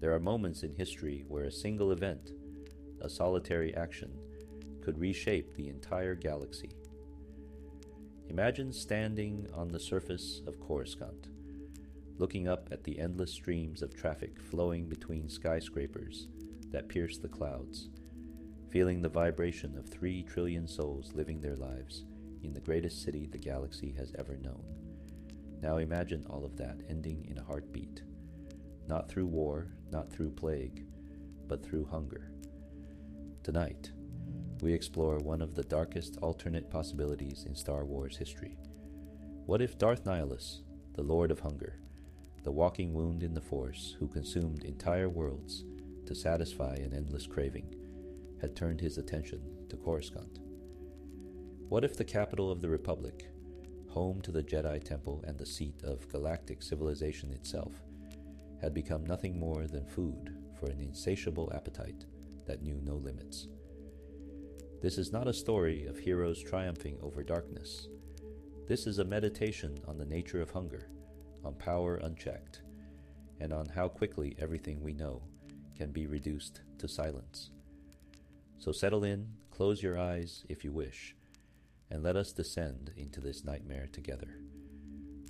There are moments in history where a single event, a solitary action, could reshape the entire galaxy. Imagine standing on the surface of Coruscant, looking up at the endless streams of traffic flowing between skyscrapers that pierce the clouds, feeling the vibration of 3 trillion souls living their lives in the greatest city the galaxy has ever known. Now imagine all of that ending in a heartbeat, not through war, not through plague, but through hunger. Tonight, we explore one of the darkest alternate possibilities in Star Wars history. What if Darth Nihilus, the Lord of Hunger, the walking wound in the Force who consumed entire worlds to satisfy an endless craving, had turned his attention to Coruscant? What if the capital of the Republic, home to the Jedi Temple and the seat of galactic civilization itself, had become nothing more than food for an insatiable appetite that knew no limits? This is not a story of heroes triumphing over darkness. This is a meditation on the nature of hunger, on power unchecked, and on how quickly everything we know can be reduced to silence. So settle in, close your eyes if you wish, and let us descend into this nightmare together.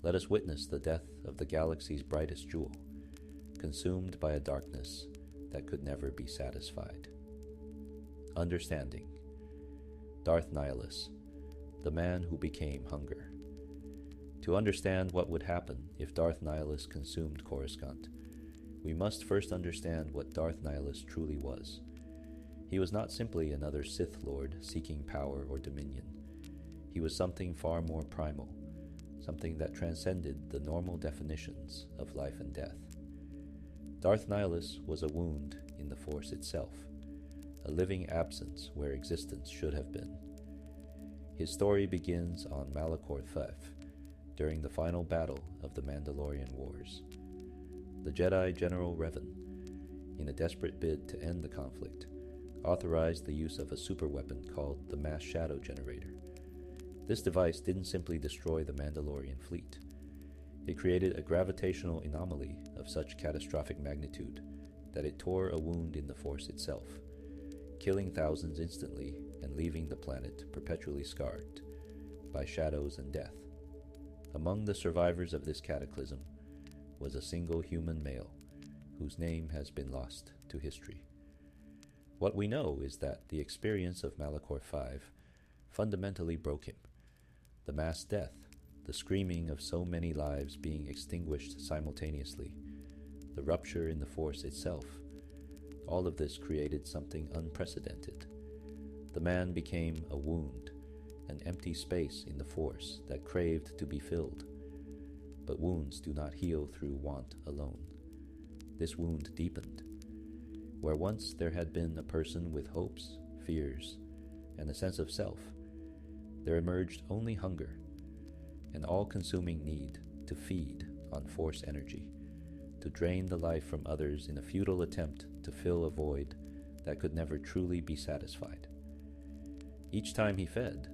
Let us witness the death of the galaxy's brightest jewel, consumed by a darkness that could never be satisfied. Understanding. Darth Nihilus, the man who became hunger. To understand what would happen if Darth Nihilus consumed Coruscant, we must first understand what Darth Nihilus truly was. He was not simply another Sith Lord seeking power or dominion. He was something far more primal, something that transcended the normal definitions of life and death. Darth Nihilus was a wound in the Force itself, a living absence where existence should have been. His story begins on Malachor V, during the final battle of the Mandalorian Wars. The Jedi General Revan, in a desperate bid to end the conflict, authorized the use of a superweapon called the Mass Shadow Generator. This device didn't simply destroy the Mandalorian fleet. It created a gravitational anomaly of such catastrophic magnitude that it tore a wound in the Force itself, killing thousands instantly and leaving the planet perpetually scarred by shadows and death. Among the survivors of this cataclysm was a single human male whose name has been lost to history. What we know is that the experience of Malachor V fundamentally broke him. The mass death, the screaming of so many lives being extinguished simultaneously, the rupture in the Force itself, all of this created something unprecedented. The man became a wound, an empty space in the Force that craved to be filled. But wounds do not heal through want alone. This wound deepened. Where once there had been a person with hopes, fears, and a sense of self, there emerged only hunger, an all-consuming need to feed on Force energy, to drain the life from others in a futile attempt to fill a void that could never truly be satisfied. Each time he fed,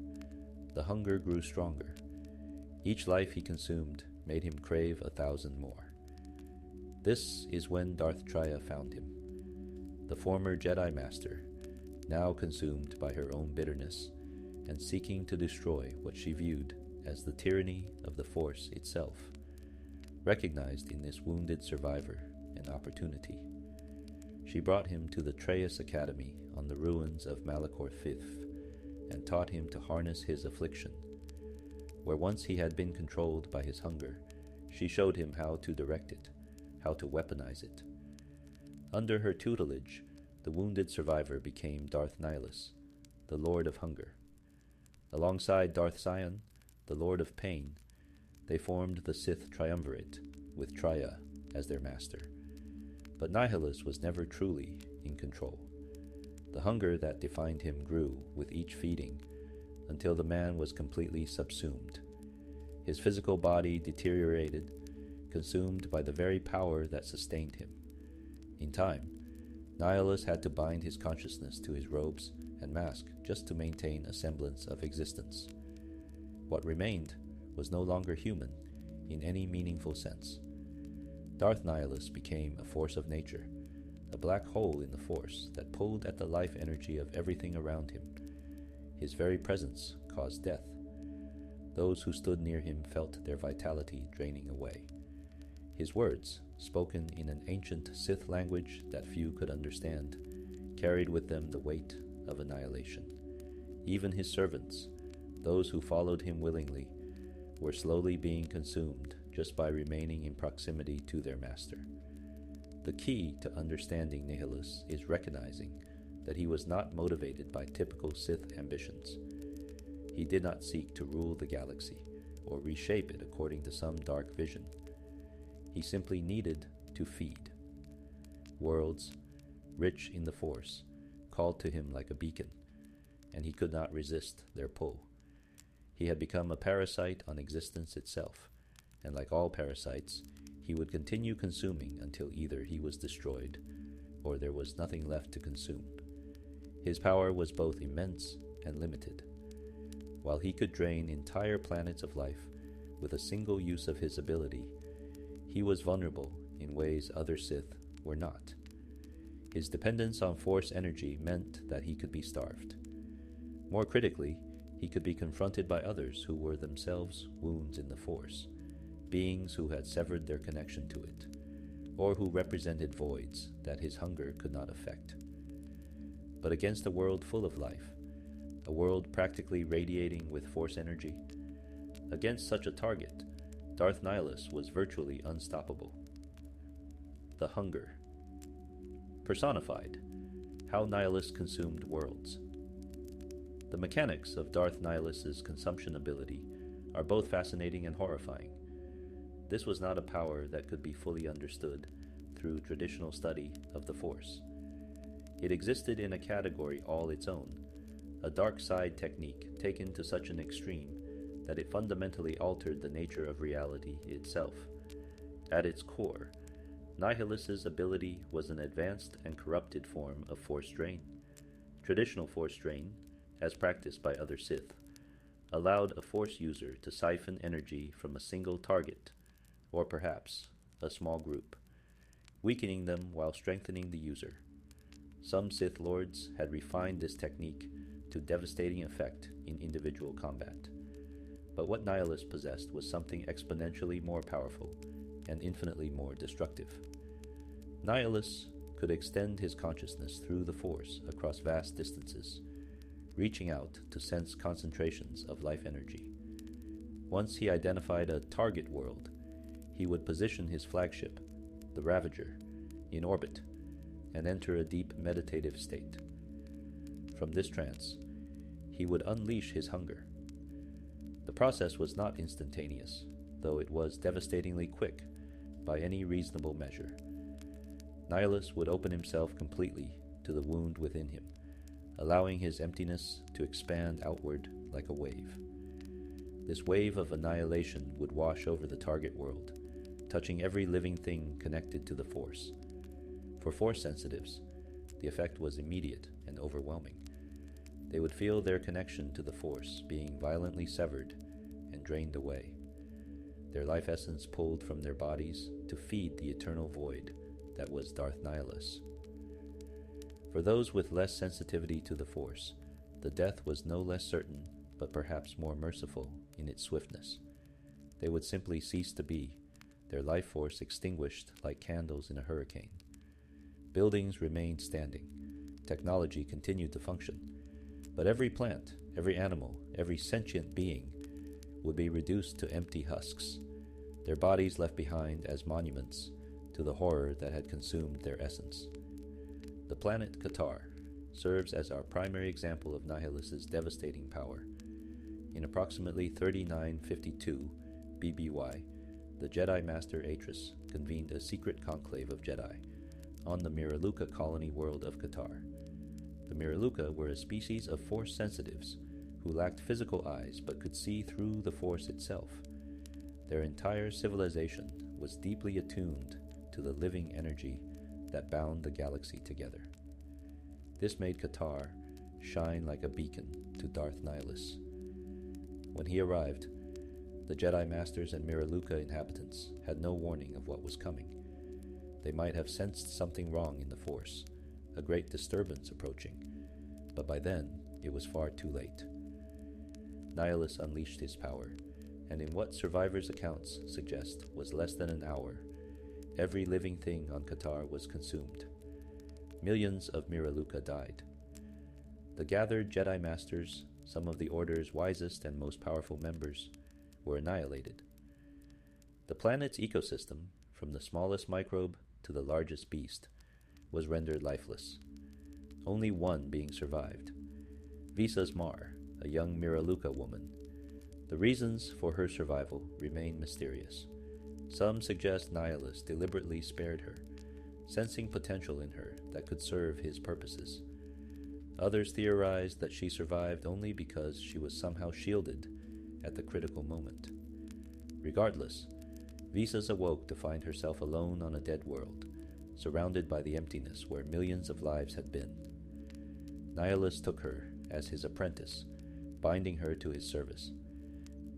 the hunger grew stronger. Each life he consumed made him crave 1,000 more. This is when Darth Traya found him, the former Jedi Master, now consumed by her own bitterness and seeking to destroy what she viewed as the tyranny of the Force itself, recognized in this wounded survivor an opportunity. She brought him to the Trayus Academy on the ruins of Malachor V and taught him to harness his affliction. Where once he had been controlled by his hunger, she showed him how to direct it, how to weaponize it. Under her tutelage, the wounded survivor became Darth Nihilus, the Lord of Hunger. Alongside Darth Sion, the Lord of Pain, they formed the Sith Triumvirate, with Traya as their master. But Nihilus was never truly in control. The hunger that defined him grew with each feeding, until the man was completely subsumed. His physical body deteriorated, consumed by the very power that sustained him. In time, Nihilus had to bind his consciousness to his robes and mask just to maintain a semblance of existence. What remained was no longer human in any meaningful sense. Darth Nihilus became a force of nature, a black hole in the Force that pulled at the life energy of everything around him. His very presence caused death. Those who stood near him felt their vitality draining away. His words, spoken in an ancient Sith language that few could understand, carried with them the weight of annihilation. Even his servants, those who followed him willingly, were slowly being consumed just by remaining in proximity to their master. The key to understanding Nihilus is recognizing that he was not motivated by typical Sith ambitions. He did not seek to rule the galaxy or reshape it according to some dark vision. He simply needed to feed. Worlds, rich in the Force, called to him like a beacon, and he could not resist their pull. He had become a parasite on existence itself, and like all parasites, he would continue consuming until either he was destroyed or there was nothing left to consume. His power was both immense and limited. While he could drain entire planets of life with a single use of his ability, he was vulnerable in ways other Sith were not. His dependence on Force energy meant that he could be starved. More critically, he could be confronted by others who were themselves wounds in the Force, beings who had severed their connection to it, or who represented voids that his hunger could not affect. But against a world full of life, a world practically radiating with Force energy, against such a target, Darth Nihilus was virtually unstoppable. The hunger. Personified, how Nihilus consumed worlds. The mechanics of Darth Nihilus's consumption ability are both fascinating and horrifying. This was not a power that could be fully understood through traditional study of the Force. It existed in a category all its own, a dark side technique taken to such an extreme that it fundamentally altered the nature of reality itself. At its core, Nihilus's ability was an advanced and corrupted form of Force drain. Traditional Force drain, as practiced by other Sith, allowed a Force user to siphon energy from a single target, or perhaps a small group, weakening them while strengthening the user. Some Sith Lords had refined this technique to devastating effect in individual combat. But what Nihilus possessed was something exponentially more powerful and infinitely more destructive. Nihilus could extend his consciousness through the Force across vast distances, reaching out to sense concentrations of life energy. Once he identified a target world, he would position his flagship, the Ravager, in orbit and enter a deep meditative state. From this trance, he would unleash his hunger. The process was not instantaneous, though it was devastatingly quick by any reasonable measure. Nihilus would open himself completely to the wound within him, allowing his emptiness to expand outward like a wave. This wave of annihilation would wash over the target world, touching every living thing connected to the Force. For Force sensitives, the effect was immediate and overwhelming. They would feel their connection to the Force being violently severed and drained away, their life essence pulled from their bodies to feed the eternal void that was Darth Nihilus. For those with less sensitivity to the Force, the death was no less certain, but perhaps more merciful in its swiftness. They would simply cease to be, their life force extinguished like candles in a hurricane. Buildings remained standing, technology continued to function, but every plant, every animal, every sentient being would be reduced to empty husks, their bodies left behind as monuments to the horror that had consumed their essence. The planet Qatar serves as our primary example of Nihilus's devastating power. In approximately 3952 BBY, the Jedi Master Atris convened a secret conclave of Jedi on the Miraluka colony world of Qatar. The Miraluka were a species of Force sensitives who lacked physical eyes but could see through the Force itself. Their entire civilization was deeply attuned to the living energy that bound the galaxy together. This made Qatar shine like a beacon to Darth Nihilus. When he arrived, the Jedi Masters and Miraluka inhabitants had no warning of what was coming. They might have sensed something wrong in the Force, a great disturbance approaching, but by then it was far too late. Nihilus unleashed his power, and in what survivors' accounts suggest was less than an hour, every living thing on Qatar was consumed. Millions of Miraluka died. The gathered Jedi Masters, some of the Order's wisest and most powerful members, were annihilated. The planet's ecosystem, from the smallest microbe to the largest beast, was rendered lifeless, only one being survived, Visas Mar, a young Miraluka woman. The reasons for her survival remain mysterious. Some suggest Nihilus deliberately spared her, sensing potential in her that could serve his purposes. Others theorize that she survived only because she was somehow shielded at the critical moment. Regardless, Visas awoke to find herself alone on a dead world, surrounded by the emptiness where millions of lives had been. Nihilus took her as his apprentice, binding her to his service.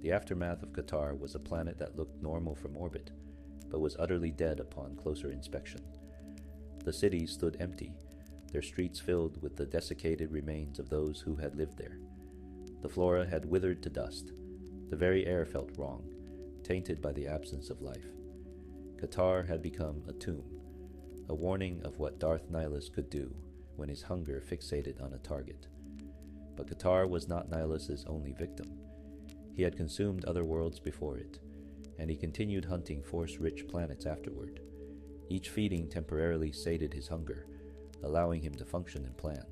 The aftermath of Qatar was a planet that looked normal from orbit, but was utterly dead upon closer inspection. The cities stood empty, their streets filled with the desiccated remains of those who had lived there. The flora had withered to dust. The very air felt wrong, tainted by the absence of life. Qatar had become a tomb, a warning of what Darth Nihilus could do when his hunger fixated on a target. But Qatar was not Nihilus's only victim. He had consumed other worlds before it, and he continued hunting Force-rich planets afterward. Each feeding temporarily sated his hunger, allowing him to function and plan.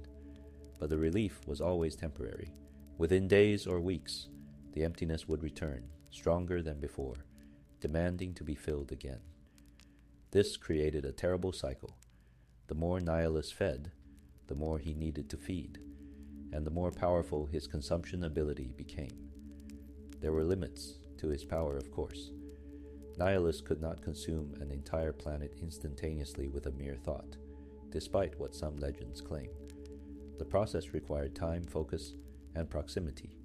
But the relief was always temporary. Within days or weeks, the emptiness would return, stronger than before, demanding to be filled again. This created a terrible cycle. The more Nihilus fed, the more he needed to feed, and the more powerful his consumption ability became. There were limits to his power, of course. Nihilus could not consume an entire planet instantaneously with a mere thought, despite what some legends claim. The process required time, focus, and proximity.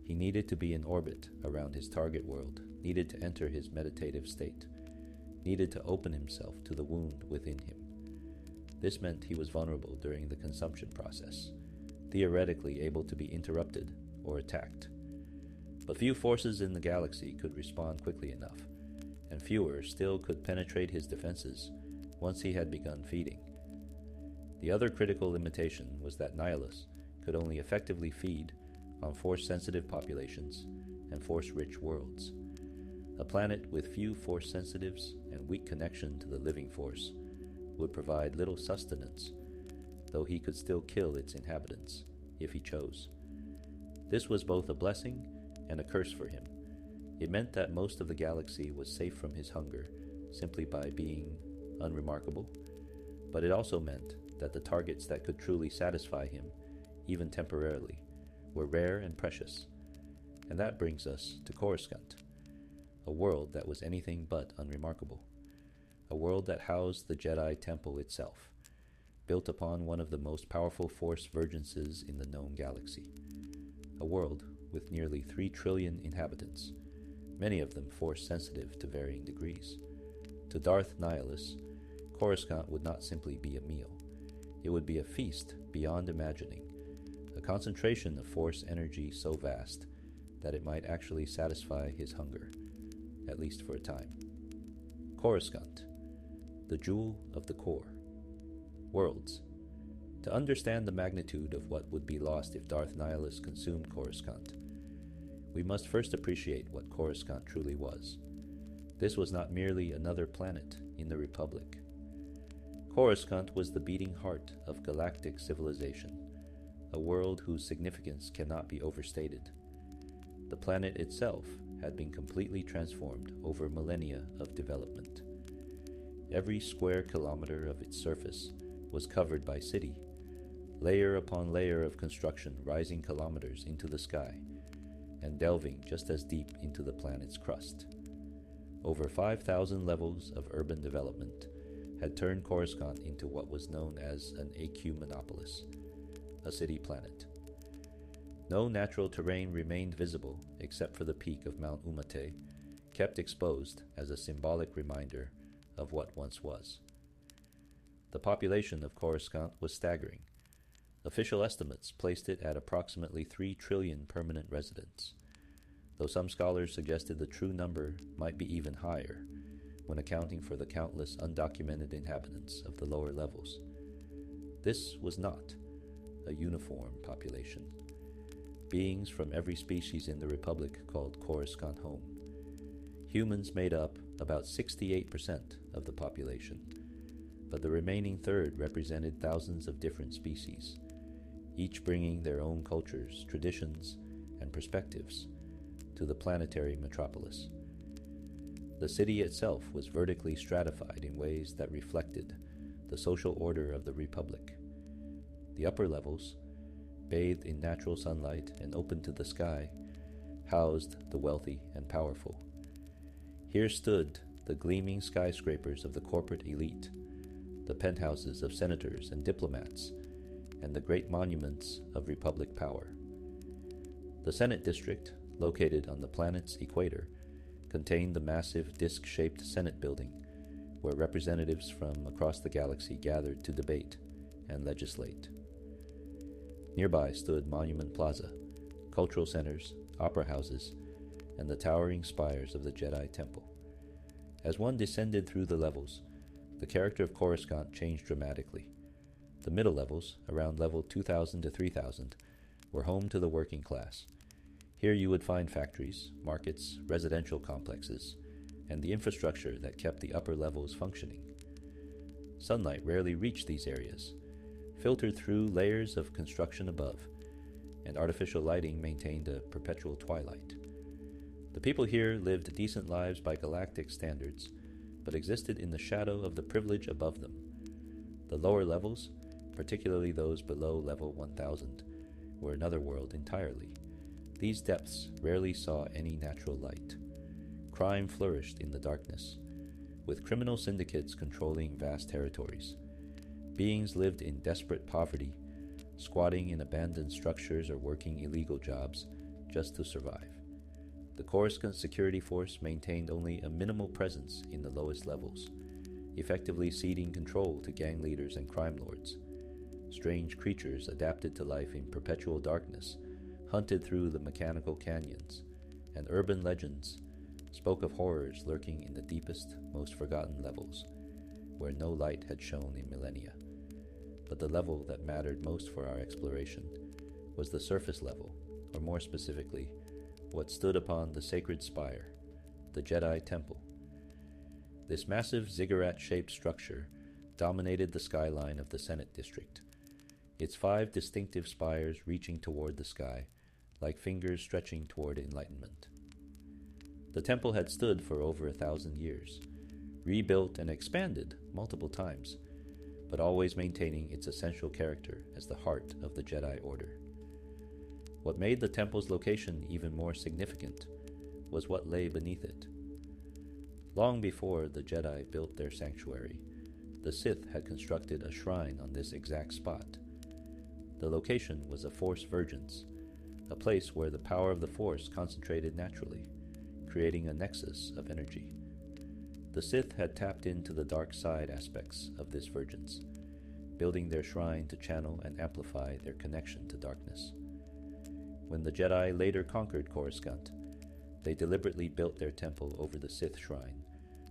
He needed to be in orbit around his target world, needed to enter his meditative state, needed to open himself to the wound within him. This meant he was vulnerable during the consumption process, theoretically able to be interrupted or attacked. But few forces in the galaxy could respond quickly enough, and fewer still could penetrate his defenses once he had begun feeding. The other critical limitation was that Nihilus could only effectively feed on Force-sensitive populations and Force-rich worlds. A planet with few Force-sensitives and weak connection to the living Force would provide little sustenance, though he could still kill its inhabitants, if he chose. This was both a blessing and a curse for him. It meant that most of the galaxy was safe from his hunger simply by being unremarkable, but it also meant that the targets that could truly satisfy him, even temporarily, were rare and precious. And that brings us to Coruscant, a world that was anything but unremarkable, a world that housed the Jedi Temple itself, built upon one of the most powerful Force vergences in the known galaxy, a world with nearly 3 trillion inhabitants, many of them Force-sensitive to varying degrees. To Darth Nihilus, Coruscant would not simply be a meal. It would be a feast beyond imagining, a concentration of Force energy so vast that it might actually satisfy his hunger, at least for a time. Coruscant, the jewel of the core. Worlds. To understand the magnitude of what would be lost if Darth Nihilus consumed Coruscant, we must first appreciate what Coruscant truly was. This was not merely another planet in the Republic. Coruscant was the beating heart of galactic civilization, a world whose significance cannot be overstated. The planet itself had been completely transformed over millennia of development. Every square kilometer of its surface was covered by city, layer upon layer of construction rising kilometers into the sky and delving just as deep into the planet's crust. Over 5,000 levels of urban development had turned Coruscant into what was known as an ecumenopolis, a city planet. No natural terrain remained visible except for the peak of Mount Umate, kept exposed as a symbolic reminder of what once was. The population of Coruscant was staggering. Official estimates placed it at approximately 3 trillion permanent residents, though some scholars suggested the true number might be even higher when accounting for the countless undocumented inhabitants of the lower levels. This was not a uniform population. Beings from every species in the Republic called Coruscant home. Humans made up about 68% of the population, but the remaining third represented thousands of different species, each bringing their own cultures, traditions, and perspectives to the planetary metropolis. The city itself was vertically stratified in ways that reflected the social order of the Republic. The upper levels, bathed in natural sunlight and open to the sky, housed the wealthy and powerful. Here stood the gleaming skyscrapers of the corporate elite, the penthouses of senators and diplomats, and the great monuments of Republic power. The Senate District, located on the planet's equator, contained the massive disc-shaped Senate building, where representatives from across the galaxy gathered to debate and legislate. Nearby stood Monument Plaza, cultural centers, opera houses, and the towering spires of the Jedi Temple. As one descended through the levels, the character of Coruscant changed dramatically. The middle levels, around level 2000 to 3000, were home to the working class. Here you would find factories, markets, residential complexes, and the infrastructure that kept the upper levels functioning. Sunlight rarely reached these areas, filtered through layers of construction above, and artificial lighting maintained a perpetual twilight. The people here lived decent lives by galactic standards, but existed in the shadow of the privilege above them. The lower levels, particularly those below level 1000, were another world entirely. These depths rarely saw any natural light. Crime flourished in the darkness, with criminal syndicates controlling vast territories. Beings lived in desperate poverty, squatting in abandoned structures or working illegal jobs just to survive. The Coruscant security force maintained only a minimal presence in the lowest levels, effectively ceding control to gang leaders and crime lords. Strange creatures adapted to life in perpetual darkness hunted through the mechanical canyons, and urban legends spoke of horrors lurking in the deepest, most forgotten levels, where no light had shone in millennia. But the level that mattered most for our exploration was the surface level, or more specifically, what stood upon the sacred spire, the Jedi Temple. This massive ziggurat-shaped structure dominated the skyline of the Senate District, its 5 distinctive spires reaching toward the sky, like fingers stretching toward enlightenment. The temple had stood for over 1,000 years, rebuilt and expanded multiple times, but always maintaining its essential character as the heart of the Jedi Order. What made the temple's location even more significant was what lay beneath it. Long before the Jedi built their sanctuary, the Sith had constructed a shrine on this exact spot. The location was a Force Vergence, a place where the power of the Force concentrated naturally, creating a nexus of energy. The Sith had tapped into the dark side aspects of this Vergence, building their shrine to channel and amplify their connection to darkness. When the Jedi later conquered Coruscant, they deliberately built their temple over the Sith shrine,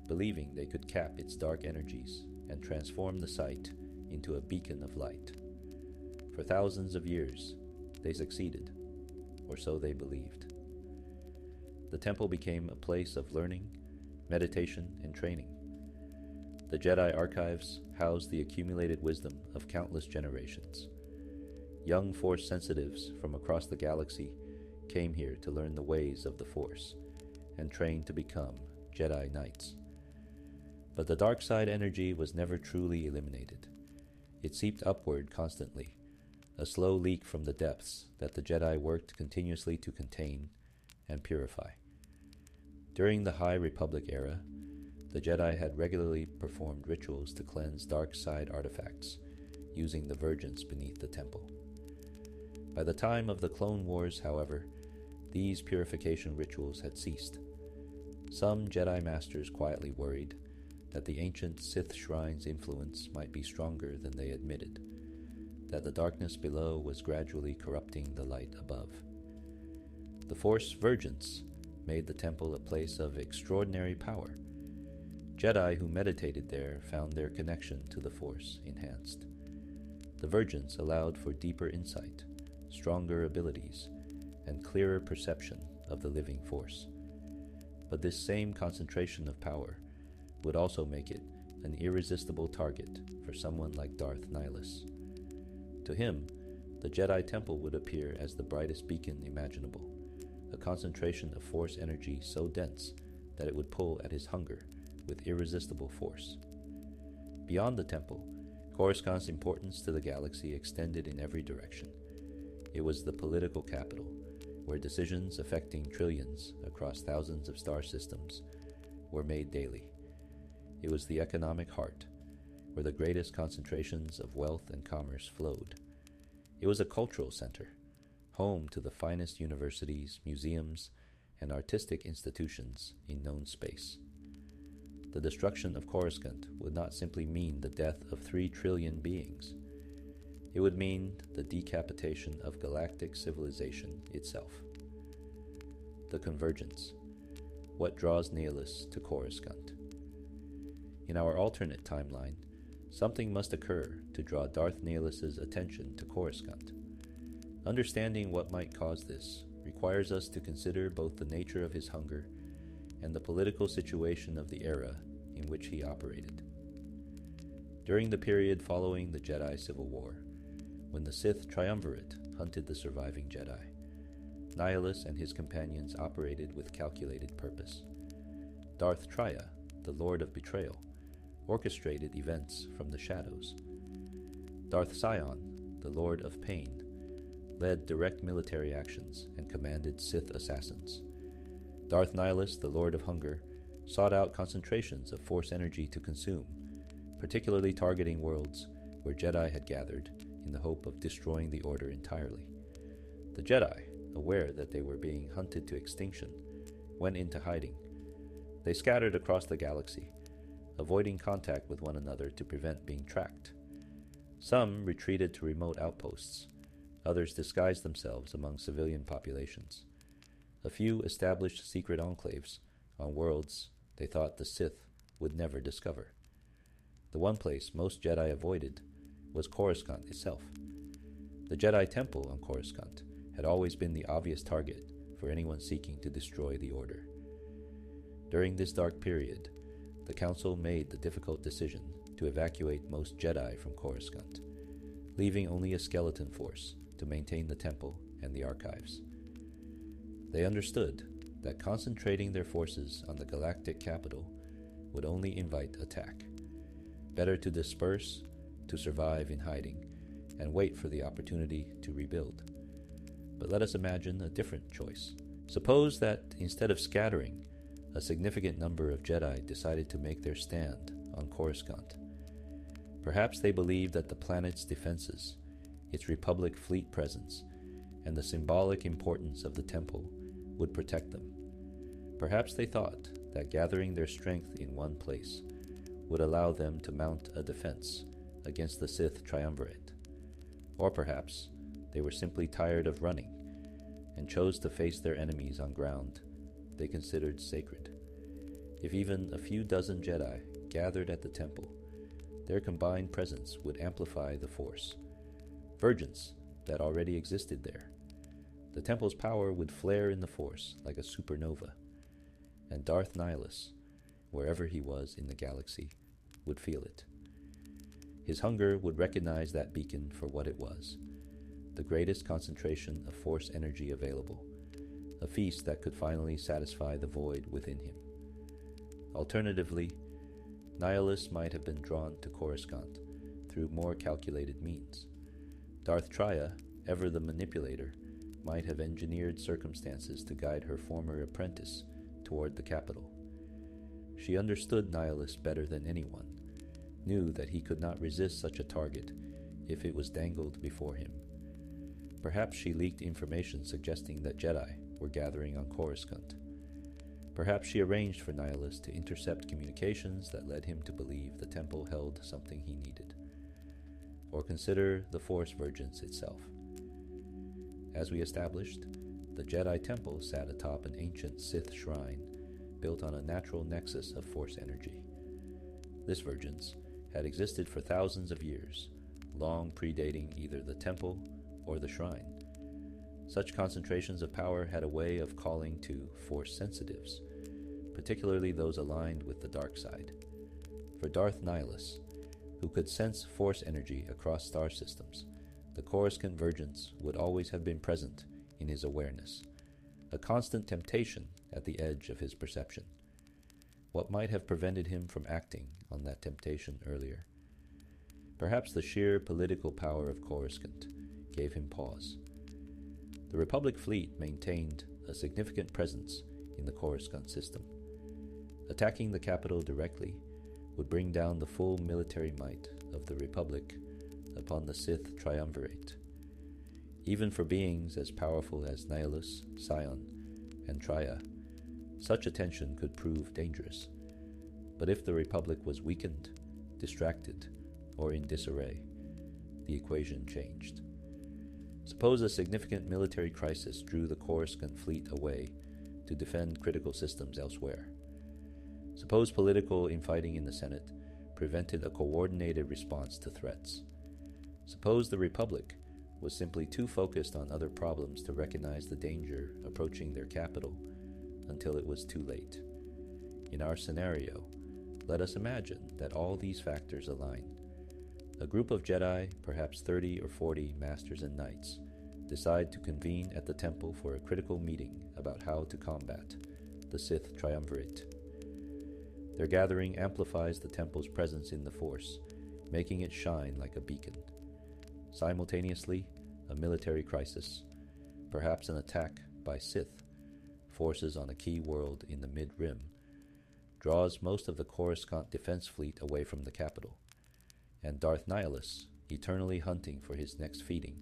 believing they could cap its dark energies and transform the site into a beacon of light. For thousands of years, they succeeded, or so they believed. The temple became a place of learning, meditation, and training. The Jedi archives housed the accumulated wisdom of countless generations. Young Force sensitives from across the galaxy came here to learn the ways of the Force and train to become Jedi Knights. But the dark side energy was never truly eliminated. It seeped upward constantly, a slow leak from the depths that the Jedi worked continuously to contain and purify. During the High Republic era, the Jedi had regularly performed rituals to cleanse dark side artifacts, using the Vergence beneath the temple. By the time of the Clone Wars, however, these purification rituals had ceased. Some Jedi Masters quietly worried that the ancient Sith shrine's influence might be stronger than they admitted, that the darkness below was gradually corrupting the light above. The Force Vergence made the temple a place of extraordinary power. Jedi who meditated there found their connection to the Force enhanced. The Vergence allowed for deeper insight, stronger abilities, and clearer perception of the living Force. But this same concentration of power would also make it an irresistible target for someone like Darth Nihilus. To him, the Jedi Temple would appear as the brightest beacon imaginable, a concentration of Force energy so dense that it would pull at his hunger with irresistible force. Beyond the temple, Coruscant's importance to the galaxy extended in every direction. It was the political capital, where decisions affecting trillions across thousands of star systems were made daily. It was the economic heart, where the greatest concentrations of wealth and commerce flowed. It was a cultural center, home to the finest universities, museums, and artistic institutions in known space. The destruction of Coruscant would not simply mean the death of 3 trillion beings. It would mean the decapitation of galactic civilization itself. The Convergence. What draws Nihilus to Coruscant? In our alternate timeline, something must occur to draw Darth Nihilus's attention to Coruscant. Understanding what might cause this requires us to consider both the nature of his hunger and the political situation of the era in which he operated. During the period following the Jedi Civil War, when the Sith Triumvirate hunted the surviving Jedi, Nihilus and his companions operated with calculated purpose. Darth Traya, the Lord of Betrayal, orchestrated events from the shadows. Darth Sion, the Lord of Pain, led direct military actions and commanded Sith assassins. Darth Nihilus, the Lord of Hunger, sought out concentrations of Force energy to consume, particularly targeting worlds where Jedi had gathered in the hope of destroying the Order entirely. The Jedi, aware that they were being hunted to extinction, went into hiding. They scattered across the galaxy, avoiding contact with one another to prevent being tracked. Some retreated to remote outposts. Others disguised themselves among civilian populations. A few established secret enclaves on worlds they thought the Sith would never discover. The one place most Jedi avoided was Coruscant itself. The Jedi Temple on Coruscant had always been the obvious target for anyone seeking to destroy the Order. During this dark period, the Council made the difficult decision to evacuate most Jedi from Coruscant, leaving only a skeleton force to maintain the temple and the archives. They understood that concentrating their forces on the galactic capital would only invite attack. Better to disperse, to survive in hiding, and wait for the opportunity to rebuild. But let us imagine a different choice. Suppose that instead of scattering, a significant number of Jedi decided to make their stand on Coruscant. Perhaps they believed that the planet's defenses, its Republic fleet presence, and the symbolic importance of the temple would protect them. Perhaps they thought that gathering their strength in one place would allow them to mount a defense against the Sith Triumvirate. Or perhaps they were simply tired of running and chose to face their enemies on ground they considered sacred. If even a few dozen Jedi gathered at the temple, their combined presence would amplify the Force, Vergence that already existed there. The temple's power would flare in the Force like a supernova, and Darth Nihilus, wherever he was in the galaxy, would feel it. His hunger would recognize that beacon for what it was, the greatest concentration of Force energy available, a feast that could finally satisfy the void within him. Alternatively, Nihilus might have been drawn to Coruscant through more calculated means. Darth Traya, ever the manipulator, might have engineered circumstances to guide her former apprentice toward the capital. She understood Nihilus better than anyone, knew that he could not resist such a target if it was dangled before him. Perhaps she leaked information suggesting that Jedi were gathering on Coruscant. Perhaps she arranged for Nihilus to intercept communications that led him to believe the temple held something he needed. Or consider the Force Virgins itself. As we established, the Jedi Temple sat atop an ancient Sith shrine built on a natural nexus of Force energy. This Virgins had existed for thousands of years, long predating either the temple or the shrine. Such concentrations of power had a way of calling to Force sensitives, particularly those aligned with the dark side. For Darth Nihilus, who could sense Force energy across star systems, the Coruscant Virgins would always have been present in his awareness, a constant temptation at the edge of his perception. What might have prevented him from acting on that temptation earlier? Perhaps the sheer political power of Coruscant gave him pause. The Republic fleet maintained a significant presence in the Coruscant system. Attacking the capital directly would bring down the full military might of the Republic upon the Sith triumvirate. Even for beings as powerful as Nihilus, Sion, and Traya, such attention could prove dangerous. But if the Republic was weakened, distracted, or in disarray, the equation changed. Suppose a significant military crisis drew the Coruscant fleet away to defend critical systems elsewhere. Suppose political infighting in the Senate prevented a coordinated response to threats. Suppose the Republic was simply too focused on other problems to recognize the danger approaching their capital until it was too late. In our scenario, let us imagine that all these factors align. A group of Jedi, perhaps 30 or 40 masters and knights, decide to convene at the temple for a critical meeting about how to combat the Sith triumvirate. Their gathering amplifies the temple's presence in the Force, making it shine like a beacon. Simultaneously, a military crisis, perhaps an attack by Sith forces on a key world in the Mid-Rim, draws most of the Coruscant defense fleet away from the capital, and Darth Nihilus, eternally hunting for his next feeding,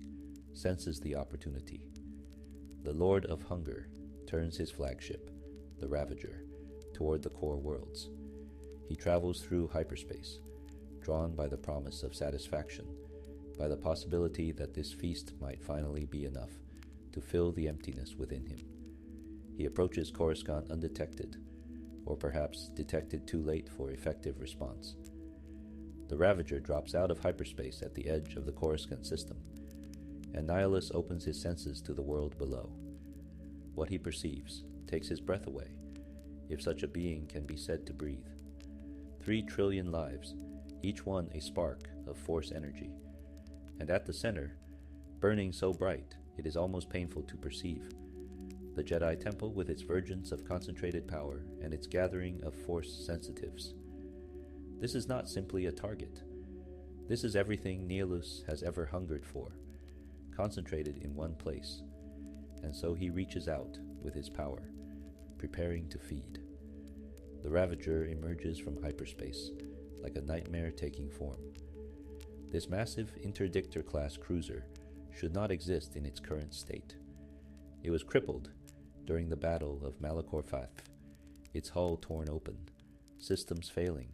senses the opportunity. The Lord of Hunger turns his flagship, the Ravager, toward the core worlds. He travels through hyperspace, drawn by the promise of satisfaction, by the possibility that this feast might finally be enough to fill the emptiness within him. He approaches Coruscant undetected, or perhaps detected too late for effective response. The Ravager drops out of hyperspace at the edge of the Coruscant system, and Nihilus opens his senses to the world below. What he perceives takes his breath away, if such a being can be said to breathe. 3 trillion lives, each one a spark of Force energy, and at the center, burning so bright it is almost painful to perceive, the Jedi Temple with its vergence of concentrated power and its gathering of Force sensitives. This is not simply a target. This is everything Nihilus has ever hungered for, concentrated in one place, and so he reaches out with his power, preparing to feed. The Ravager emerges from hyperspace, like a nightmare taking form. This massive interdictor-class cruiser should not exist in its current state. It was crippled during the Battle of Malachor Fath, its hull torn open, systems failing,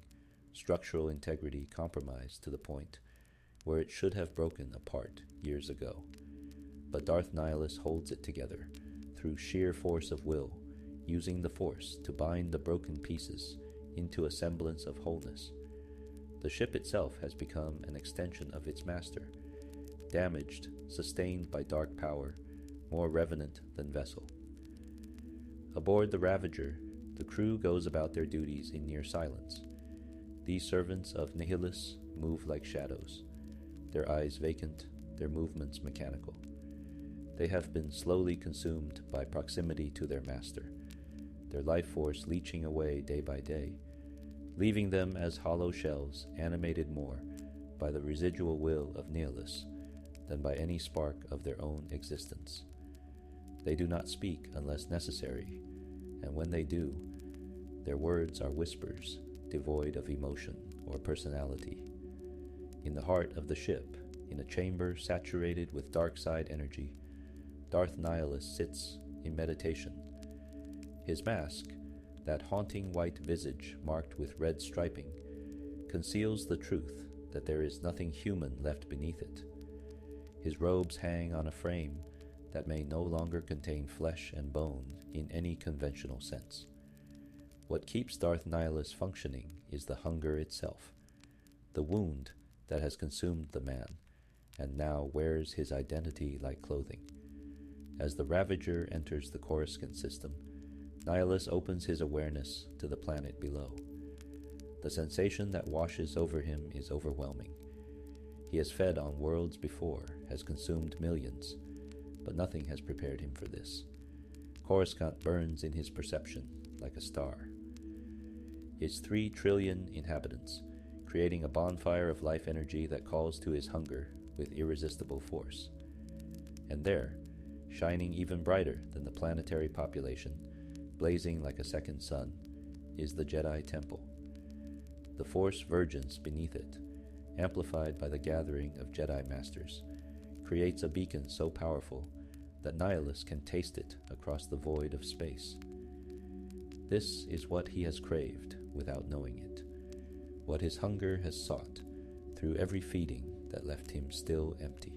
structural integrity compromised to the point where it should have broken apart years ago. But Darth Nihilus holds it together through sheer force of will, using the Force to bind the broken pieces into a semblance of wholeness. The ship itself has become an extension of its master, damaged, sustained by dark power, more revenant than vessel. Aboard the Ravager, the crew goes about their duties in near silence. These servants of Nihilus move like shadows, their eyes vacant, their movements mechanical. They have been slowly consumed by proximity to their master, their life force leaching away day by day, leaving them as hollow shells animated more by the residual will of Nihilus than by any spark of their own existence. They do not speak unless necessary, and when they do, their words are whispers, devoid of emotion or personality. In the heart of the ship, in a chamber saturated with dark side energy, Darth Nihilus sits in meditation. His mask, That haunting white visage marked with red striping conceals the truth that there is nothing human left beneath it. His robes hang on a frame that may no longer contain flesh and bone in any conventional sense. What keeps Darth Nihilus functioning is the hunger itself, the wound that has consumed the man, and now wears his identity like clothing. As the Ravager enters the Corruscant system, Nihilus opens his awareness to the planet below. The sensation that washes over him is overwhelming. He has fed on worlds before, has consumed millions, but nothing has prepared him for this. Coruscant burns in his perception like a star. Its 3 trillion inhabitants, creating a bonfire of life energy that calls to his hunger with irresistible force. And there, shining even brighter than the planetary population, blazing like a second sun, is the Jedi Temple. The Force virgins beneath it, amplified by the gathering of Jedi Masters, creates a beacon so powerful that Nihilus can taste it across the void of space. This is what he has craved without knowing it, what his hunger has sought through every feeding that left him still empty.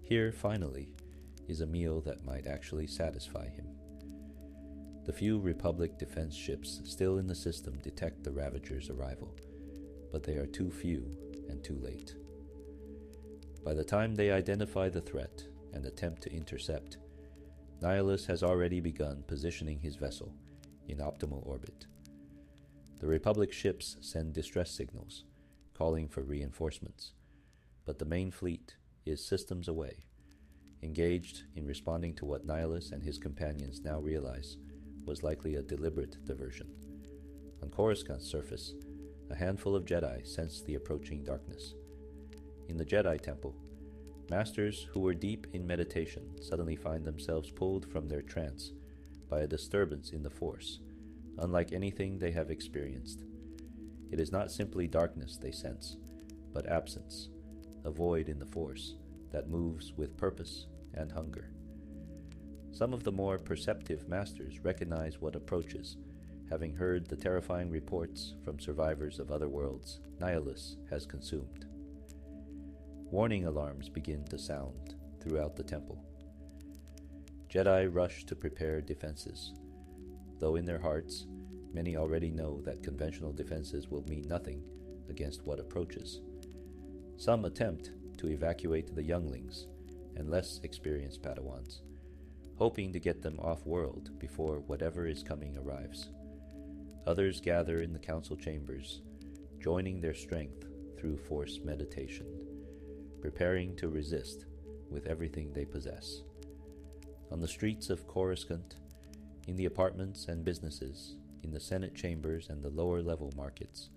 Here, finally, is a meal that might actually satisfy him. The few Republic defense ships still in the system detect the Ravager's arrival, but they are too few and too late. By the time they identify the threat and attempt to intercept, Nihilus has already begun positioning his vessel in optimal orbit. The Republic ships send distress signals, calling for reinforcements, but the main fleet is systems away, engaged in responding to what Nihilus and his companions now realize was likely a deliberate diversion. On Coruscant's surface, a handful of Jedi sense the approaching darkness. In the Jedi Temple, masters who were deep in meditation suddenly find themselves pulled from their trance by a disturbance in the Force, unlike anything they have experienced. It is not simply darkness they sense, but absence, a void in the Force that moves with purpose and hunger. Some of the more perceptive masters recognize what approaches, having heard the terrifying reports from survivors of other worlds Nihilus has consumed. Warning alarms begin to sound throughout the temple. Jedi rush to prepare defenses, though in their hearts, many already know that conventional defenses will mean nothing against what approaches. Some attempt to evacuate the younglings and less experienced Padawans, hoping to get them off-world before whatever is coming arrives. Others gather in the council chambers, joining their strength through Force meditation, preparing to resist with everything they possess. On the streets of Coruscant, in the apartments and businesses, in the Senate chambers and the lower-level markets,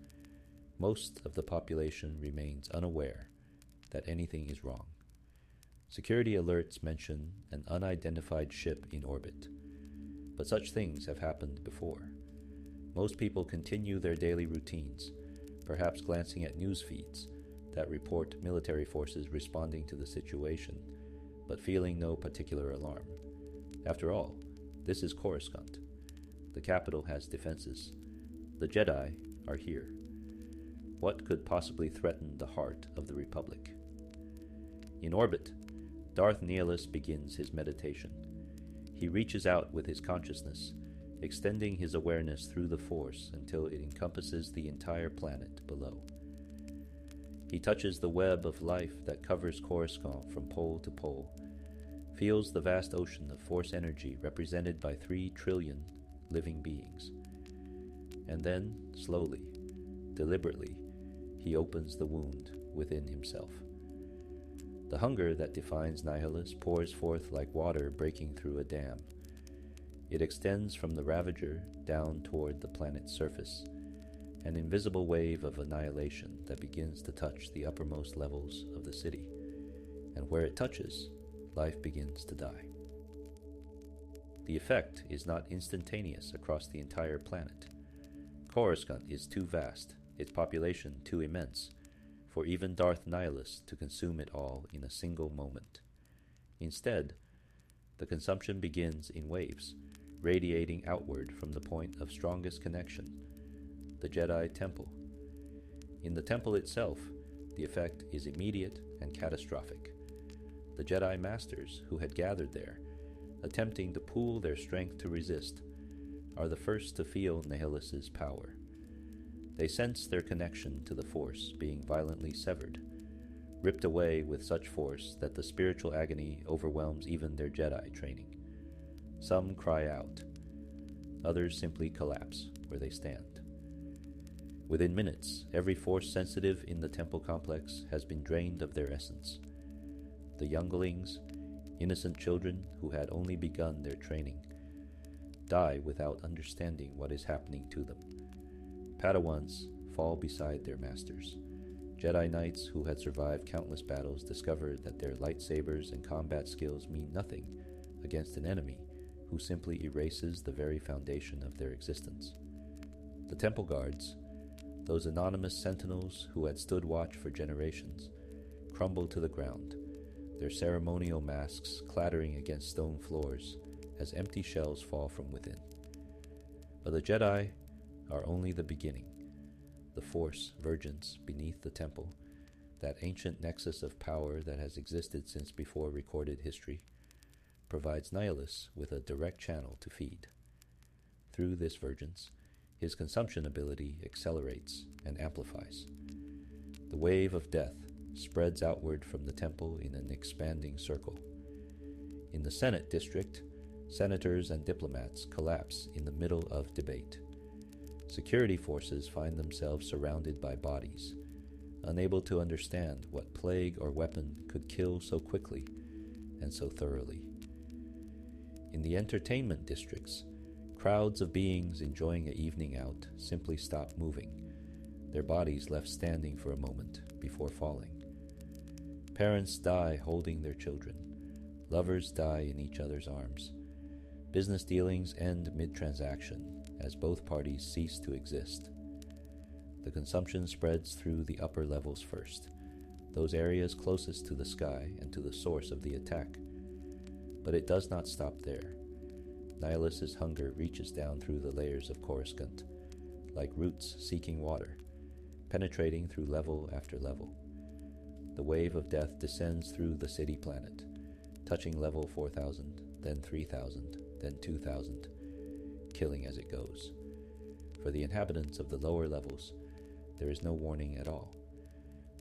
most of the population remains unaware that anything is wrong. Security alerts mention an unidentified ship in orbit, but such things have happened before. Most people continue their daily routines, perhaps glancing at news feeds that report military forces responding to the situation, but feeling no particular alarm. After all, this is Coruscant. The capital has defenses. The Jedi are here. What could possibly threaten the heart of the Republic? In orbit, Darth Nihilus begins his meditation. He reaches out with his consciousness, extending his awareness through the Force until it encompasses the entire planet below. He touches the web of life that covers Coruscant from pole to pole, feels the vast ocean of Force energy represented by 3 trillion living beings. And then, slowly, deliberately, he opens the wound within himself. The hunger that defines Nihilus pours forth like water breaking through a dam. It extends from the Ravager down toward the planet's surface, an invisible wave of annihilation that begins to touch the uppermost levels of the city. And where it touches, life begins to die. The effect is not instantaneous across the entire planet. Coruscant is too vast, its population too immense, for even Darth Nihilus to consume it all in a single moment. Instead, the consumption begins in waves, radiating outward from the point of strongest connection, the Jedi Temple. In the temple itself, the effect is immediate and catastrophic. The Jedi Masters who had gathered there, attempting to pool their strength to resist, are the first to feel Nihilus's power. They sense their connection to the Force being violently severed, ripped away with such force that the spiritual agony overwhelms even their Jedi training. Some cry out. Others simply collapse where they stand. Within minutes, every Force sensitive in the temple complex has been drained of their essence. The younglings, innocent children who had only begun their training, die without understanding what is happening to them. Padawans fall beside their masters. Jedi Knights who had survived countless battles discover that their lightsabers and combat skills mean nothing against an enemy who simply erases the very foundation of their existence. The temple guards, those anonymous sentinels who had stood watch for generations, crumble to the ground, their ceremonial masks clattering against stone floors as empty shells fall from within. But the Jedi are only the beginning. The Force virgins beneath the temple, that ancient nexus of power that has existed since before recorded history, provides Nihilus with a direct channel to feed. Through this virgence, his consumption ability accelerates and amplifies. The wave of death spreads outward from the temple in an expanding circle. In the Senate district, senators and diplomats collapse in the middle of debate. Security forces find themselves surrounded by bodies, unable to understand what plague or weapon could kill so quickly and so thoroughly. In the entertainment districts, crowds of beings enjoying an evening out simply stop moving, their bodies left standing for a moment before falling. Parents die holding their children. Lovers die in each other's arms. Business dealings end mid-transaction as both parties cease to exist. The consumption spreads through the upper levels first, those areas closest to the sky and to the source of the attack. But it does not stop there. Nihilus's hunger reaches down through the layers of Corruscant, like roots seeking water, penetrating through level after level. The wave of death descends through the city planet, touching level 4,000, then 3,000, then 2,000, killing as it goes. For the inhabitants of the lower levels, there is no warning at all.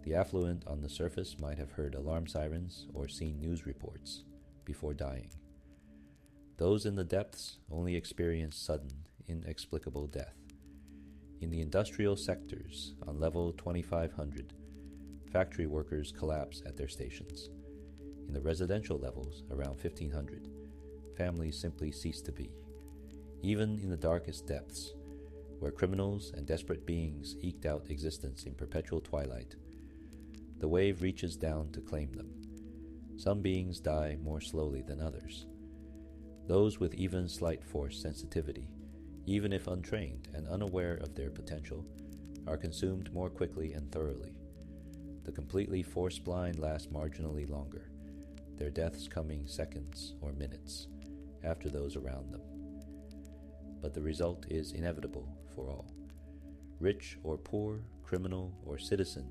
The affluent on the surface might have heard alarm sirens or seen news reports before dying. Those in the depths only experience sudden, inexplicable death. In the industrial sectors on level 2,500, factory workers collapse at their stations. In the residential levels, around 1,500, families simply cease to be. Even in the darkest depths, where criminals and desperate beings eked out existence in perpetual twilight, the wave reaches down to claim them. Some beings die more slowly than others. Those with even slight force sensitivity, even if untrained and unaware of their potential, are consumed more quickly and thoroughly. The completely force-blind last marginally longer, their deaths coming seconds or minutes after those around them. But the result is inevitable for all. Rich or poor, criminal or citizen,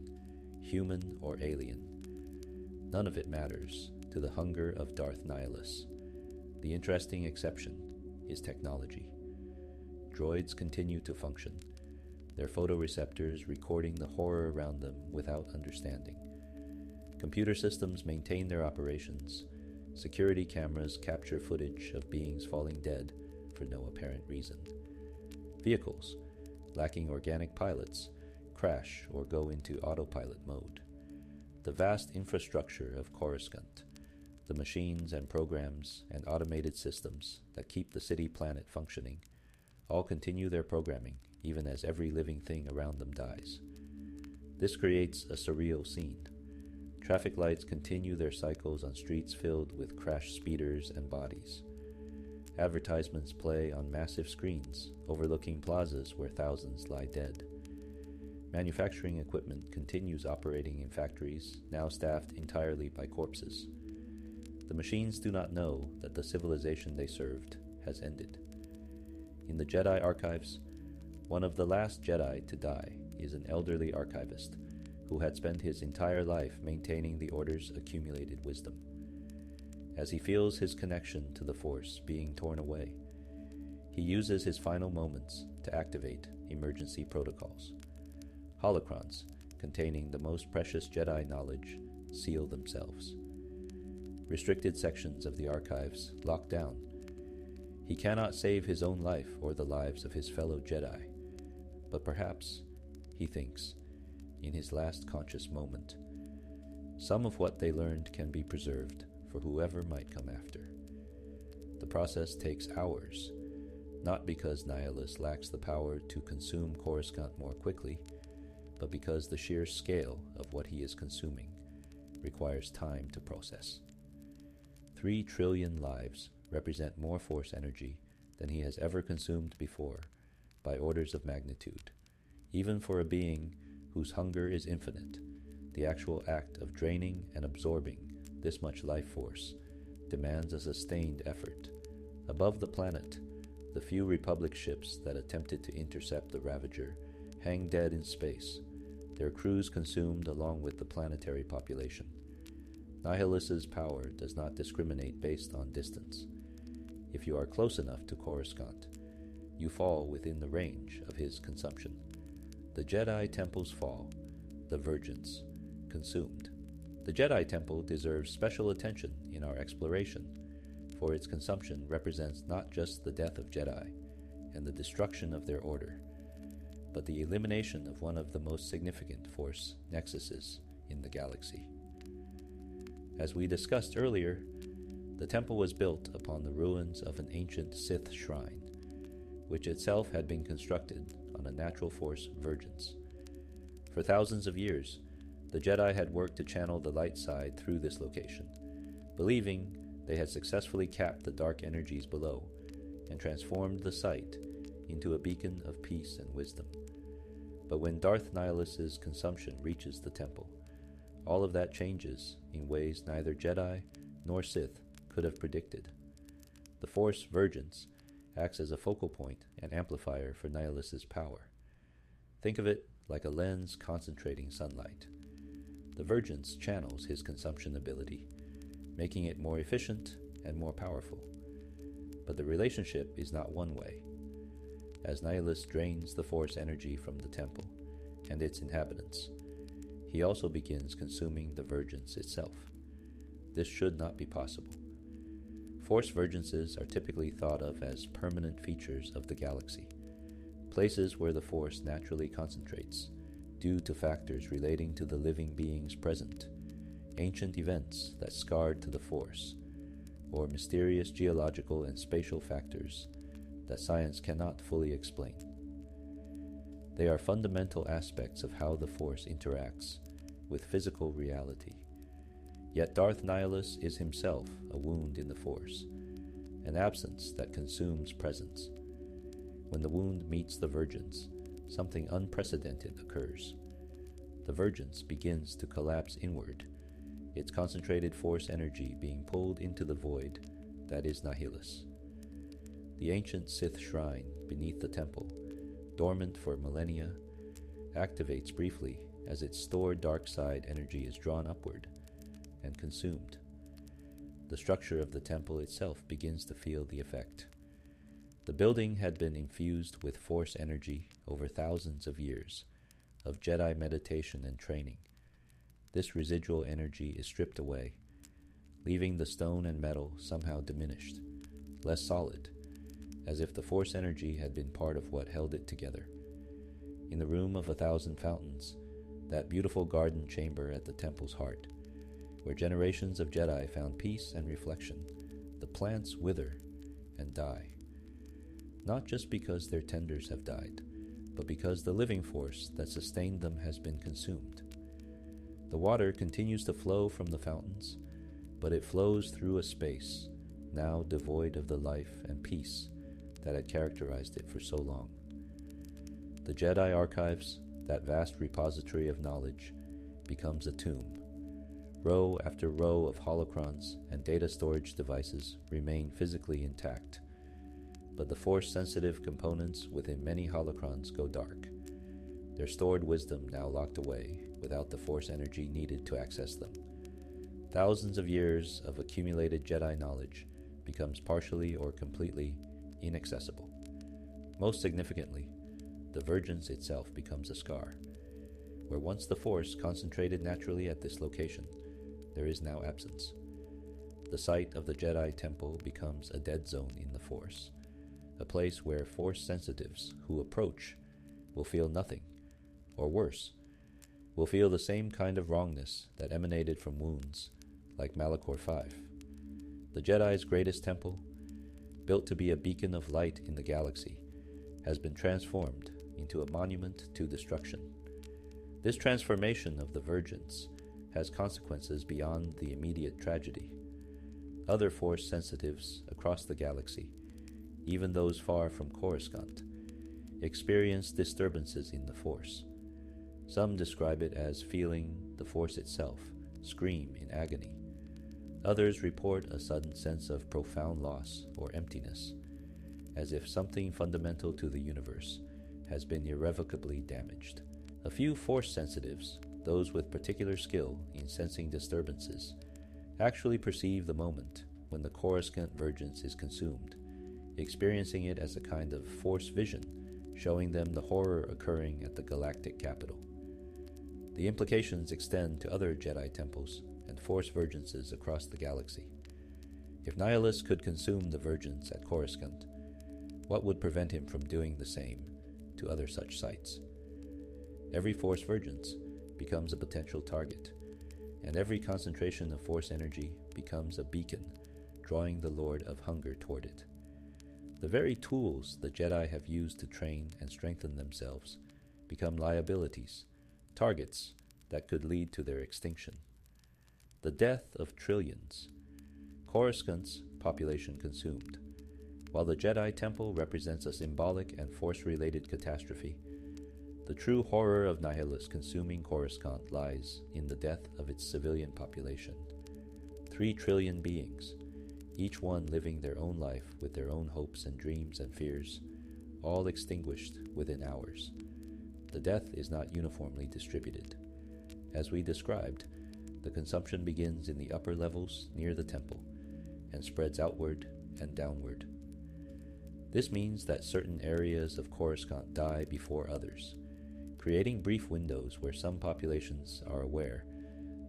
human or alien. None of it matters to the hunger of Darth Nihilus. The interesting exception is technology. Droids continue to function, their photoreceptors recording the horror around them without understanding. Computer systems maintain their operations. Security cameras capture footage of beings falling dead for no apparent reason. Vehicles, lacking organic pilots, crash or go into autopilot mode. The vast infrastructure of Corruscant, the machines and programs and automated systems that keep the city planet functioning, all continue their programming even as every living thing around them dies. This creates a surreal scene. Traffic lights continue their cycles on streets filled with crashed speeders and bodies. Advertisements play on massive screens overlooking plazas where thousands lie dead. Manufacturing equipment continues operating in factories now staffed entirely by corpses. The machines do not know that the civilization they served has ended. In the Jedi archives, one of the last Jedi to die is an elderly archivist who had spent his entire life maintaining the Order's accumulated wisdom. As he feels his connection to the Force being torn away, he uses his final moments to activate emergency protocols. Holocrons containing the most precious Jedi knowledge seal themselves. Restricted sections of the archives locked down. He cannot save his own life or the lives of his fellow Jedi, but perhaps, he thinks, in his last conscious moment, some of what they learned can be preserved for whoever might come after. The process takes hours, not because Nihilus lacks the power to consume Coruscant more quickly, but because the sheer scale of what he is consuming requires time to process. 3 trillion lives represent more Force energy than he has ever consumed before by orders of magnitude. Even for a being whose hunger is infinite, the actual act of draining and absorbing this much life force demands a sustained effort. Above the planet, the few Republic ships that attempted to intercept the Ravager hang dead in space, their crews consumed along with the planetary population. Nihilus's power does not discriminate based on distance. If you are close enough to Coruscant, you fall within the range of his consumption. The Jedi Temple's fall, the Virgins, consumed. The Jedi Temple deserves special attention in our exploration, for its consumption represents not just the death of Jedi and the destruction of their order, but the elimination of one of the most significant Force nexuses in the galaxy. As we discussed earlier, the temple was built upon the ruins of an ancient Sith shrine, which itself had been constructed on a natural force vergence. For thousands of years, the Jedi had worked to channel the light side through this location, believing they had successfully capped the dark energies below and transformed the site into a beacon of peace and wisdom. But when Darth Nihilus's consumption reaches the temple, all of that changes in ways neither Jedi nor Sith could have predicted. The Force vergence acts as a focal point and amplifier for Nihilus's power. Think of it like a lens concentrating sunlight. The vergence channels his consumption ability, making it more efficient and more powerful. But the relationship is not one way. As Nihilus drains the Force energy from the temple and its inhabitants, he also begins consuming the vergence itself. This should not be possible. Force vergences are typically thought of as permanent features of the galaxy, places where the Force naturally concentrates, due to factors relating to the living beings present, ancient events that scarred to the Force, or mysterious geological and spatial factors that science cannot fully explain. They are fundamental aspects of how the Force interacts with physical reality. Yet Darth Nihilus is himself a wound in the Force, an absence that consumes presence. When the wound meets the vergence, something unprecedented occurs. The vergence begins to collapse inward, its concentrated Force energy being pulled into the void that is Nihilus. The ancient Sith shrine beneath the temple, dormant for millennia, activates briefly as its stored dark side energy is drawn upward and consumed. The structure of the temple itself begins to feel the effect. The building had been infused with Force energy over thousands of years of Jedi meditation and training. This residual energy is stripped away, leaving the stone and metal somehow diminished, less solid, as if the Force energy had been part of what held it together. In the Room of 1,000 Fountains, that beautiful garden chamber at the temple's heart, where generations of Jedi found peace and reflection, the plants wither and die. Not just because their tenders have died, but because the living Force that sustained them has been consumed. The water continues to flow from the fountains, but it flows through a space now devoid of the life and peace that had characterized it for so long. The Jedi archives, that vast repository of knowledge, becomes a tomb. Row after row of holocrons and data storage devices remain physically intact, but the Force-sensitive components within many holocrons go dark, their stored wisdom now locked away without the Force energy needed to access them. Thousands of years of accumulated Jedi knowledge becomes partially or completely inaccessible. Most significantly, the Vergence itself becomes a scar. Where once the Force concentrated naturally at this location, there is now absence. The site of the Jedi Temple becomes a dead zone in the Force, a place where Force sensitives who approach will feel nothing, or worse, will feel the same kind of wrongness that emanated from wounds, like Malachor V. The Jedi's greatest temple, built to be a beacon of light in the galaxy, has been transformed into a monument to destruction. This transformation of the Vergence has consequences beyond the immediate tragedy. Other Force sensitives across the galaxy, even those far from Coruscant, experience disturbances in the Force. Some describe it as feeling the Force itself scream in agony. Others report a sudden sense of profound loss or emptiness, as if something fundamental to the universe has been irrevocably damaged. A few Force sensitives, those with particular skill in sensing disturbances, actually perceive the moment when the Coruscant Vergence is consumed, experiencing it as a kind of Force vision, showing them the horror occurring at the galactic capital. The implications extend to other Jedi temples and Force Vergences across the galaxy. If Nihilus could consume the Vergence at Coruscant, what would prevent him from doing the same to other such sites? Every Force Vergence becomes a potential target, and every concentration of Force energy becomes a beacon, drawing the Lord of Hunger toward it. The very tools the Jedi have used to train and strengthen themselves become liabilities, targets that could lead to their extinction. The death of trillions, Coruscant's population consumed. While the Jedi Temple represents a symbolic and Force-related catastrophe, the true horror of Nihilus consuming Coruscant lies in the death of its civilian population. 3 trillion beings, each one living their own life with their own hopes and dreams and fears, all extinguished within hours. The death is not uniformly distributed. As we described, the consumption begins in the upper levels near the temple and spreads outward and downward. This means that certain areas of Coruscant die before others, creating brief windows where some populations are aware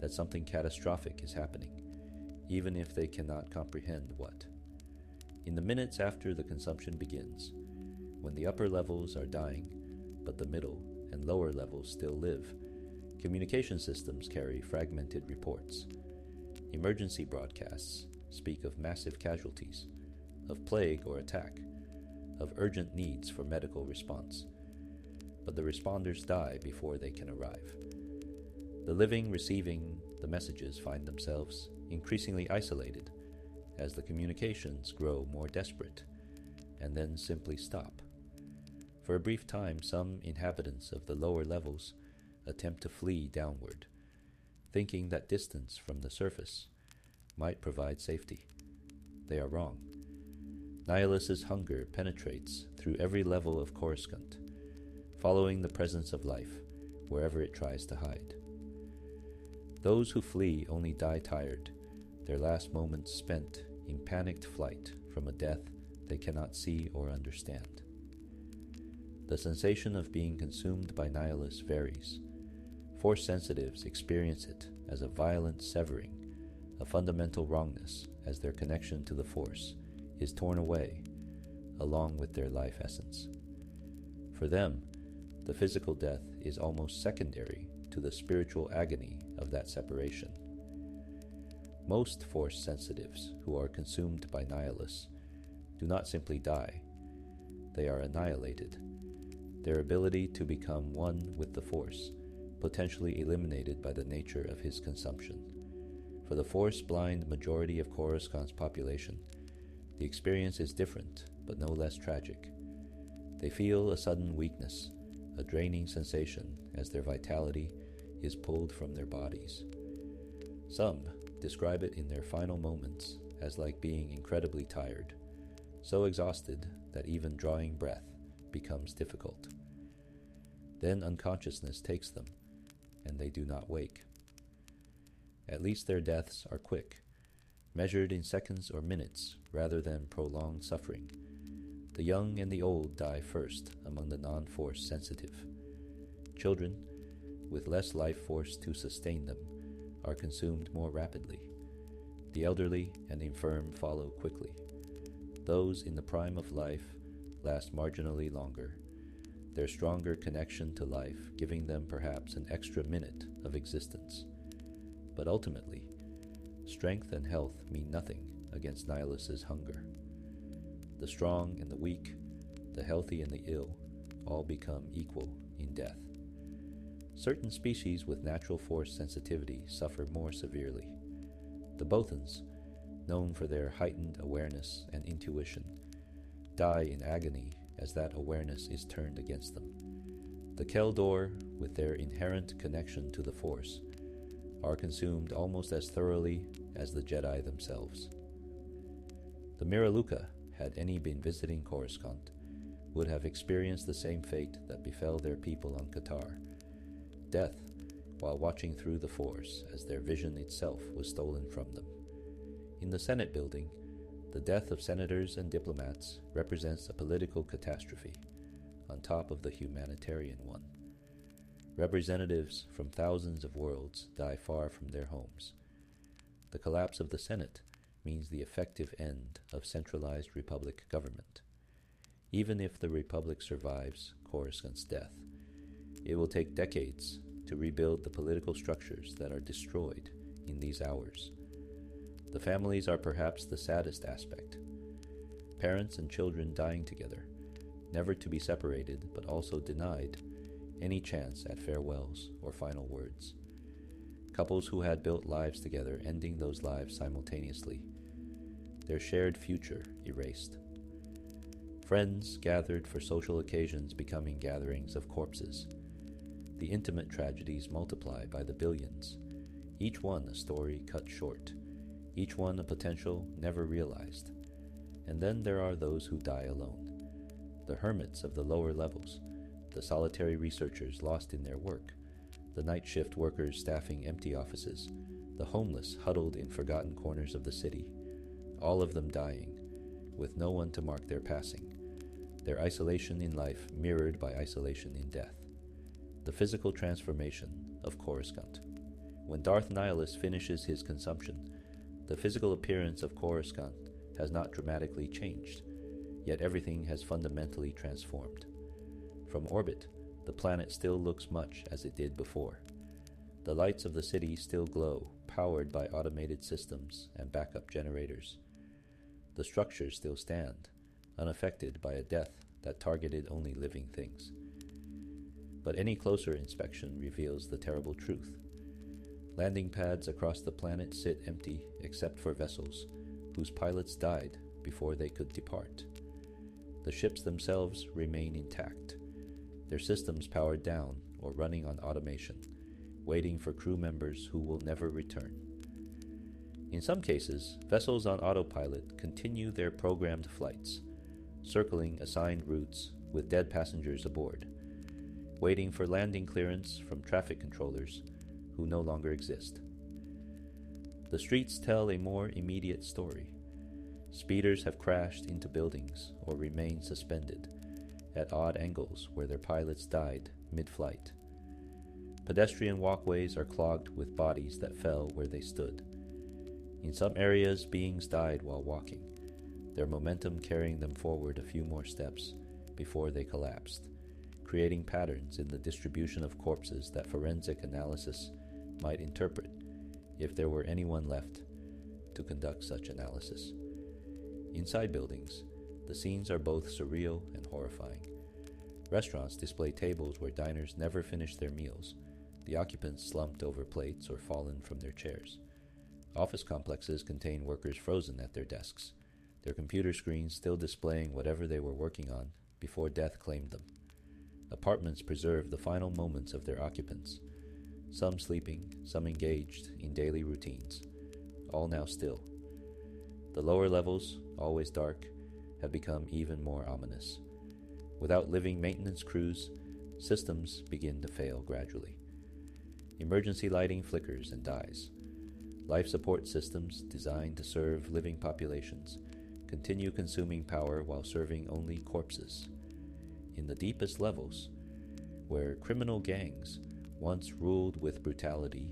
that something catastrophic is happening, even if they cannot comprehend what. In the minutes after the consumption begins, when the upper levels are dying, but the middle and lower levels still live, communication systems carry fragmented reports. Emergency broadcasts speak of massive casualties, of plague or attack, of urgent needs for medical response. But the responders die before they can arrive. The living receiving the messages find themselves increasingly isolated as the communications grow more desperate, and then simply stop. For a brief time, some inhabitants of the lower levels attempt to flee downward, thinking that distance from the surface might provide safety. They are wrong. Nihilus's hunger penetrates through every level of Coruscant, following the presence of life wherever it tries to hide. Those who flee only die tired, their last moments spent in panicked flight from a death they cannot see or understand. The sensation of being consumed by Nihilus varies. Force sensitives experience it as a violent severing, a fundamental wrongness as their connection to the Force is torn away, along with their life essence. For them, the physical death is almost secondary to the spiritual agony of that separation. Most Force sensitives who are consumed by Nihilus do not simply die, they are annihilated, their ability to become one with the Force potentially eliminated by the nature of his consumption. For the Force-blind majority of Coruscant's population, the experience is different, but no less tragic. They feel a sudden weakness, a draining sensation as their vitality is pulled from their bodies. Some describe it in their final moments as like being incredibly tired, so exhausted that even drawing breath becomes difficult. Then unconsciousness takes them, and they do not wake. At least their deaths are quick, measured in seconds or minutes rather than prolonged suffering. The young and the old die first among the non-force sensitive. Children, with less life force to sustain them, are consumed more rapidly. The elderly and infirm follow quickly. Those in the prime of life last marginally longer, their stronger connection to life giving them perhaps an extra minute of existence. But ultimately, strength and health mean nothing against Nihilus's hunger. The strong and the weak, the healthy and the ill, all become equal in death. Certain species with natural force sensitivity suffer more severely. The Bothans, known for their heightened awareness and intuition, die in agony as that awareness is turned against them. The Keldor, with their inherent connection to the Force, are consumed almost as thoroughly as the Jedi themselves. The Miraluka, had any been visiting Coruscant, would have experienced the same fate that befell their people on Qatar, death while watching through the Force as their vision itself was stolen from them. In the Senate building, the death of senators and diplomats represents a political catastrophe on top of the humanitarian one. Representatives from thousands of worlds die far from their homes. The collapse of the Senate means the effective end of centralized republic government. Even if the republic survives Coruscant's death, it will take decades to rebuild the political structures that are destroyed in these hours. The families are perhaps the saddest aspect. Parents and children dying together, never to be separated but also denied any chance at farewells or final words. Couples who had built lives together ending those lives simultaneously, their shared future erased. Friends gathered for social occasions becoming gatherings of corpses. The intimate tragedies multiply by the billions, each one a story cut short, each one a potential never realized. And then there are those who die alone, the hermits of the lower levels, the solitary researchers lost in their work, the night shift workers staffing empty offices, the homeless huddled in forgotten corners of the city, all of them dying, with no one to mark their passing, their isolation in life mirrored by isolation in death. The physical transformation of Coruscant. When Darth Nihilus finishes his consumption, the physical appearance of Coruscant has not dramatically changed, yet everything has fundamentally transformed. From orbit, the planet still looks much as it did before. The lights of the city still glow, powered by automated systems and backup generators. The structures still stand, unaffected by a death that targeted only living things. But any closer inspection reveals the terrible truth. Landing pads across the planet sit empty except for vessels whose pilots died before they could depart. The ships themselves remain intact, their systems powered down or running on automation, waiting for crew members who will never return. In some cases, vessels on autopilot continue their programmed flights, circling assigned routes with dead passengers aboard, waiting for landing clearance from traffic controllers who no longer exist. The streets tell a more immediate story. Speeders have crashed into buildings or remain suspended at odd angles where their pilots died mid-flight. Pedestrian walkways are clogged with bodies that fell where they stood. In some areas, beings died while walking, their momentum carrying them forward a few more steps before they collapsed, creating patterns in the distribution of corpses that forensic analysis might interpret if there were anyone left to conduct such analysis. Inside buildings, the scenes are both surreal and horrifying. Restaurants display tables where diners never finish their meals, the occupants slumped over plates or fallen from their chairs. Office complexes contain workers frozen at their desks, their computer screens still displaying whatever they were working on before death claimed them. Apartments preserve the final moments of their occupants, some sleeping, some engaged in daily routines, all now still. The lower levels, always dark, have become even more ominous. Without living maintenance crews, systems begin to fail gradually. Emergency lighting flickers and dies. Life support systems designed to serve living populations continue consuming power while serving only corpses. In the deepest levels, where criminal gangs once ruled with brutality,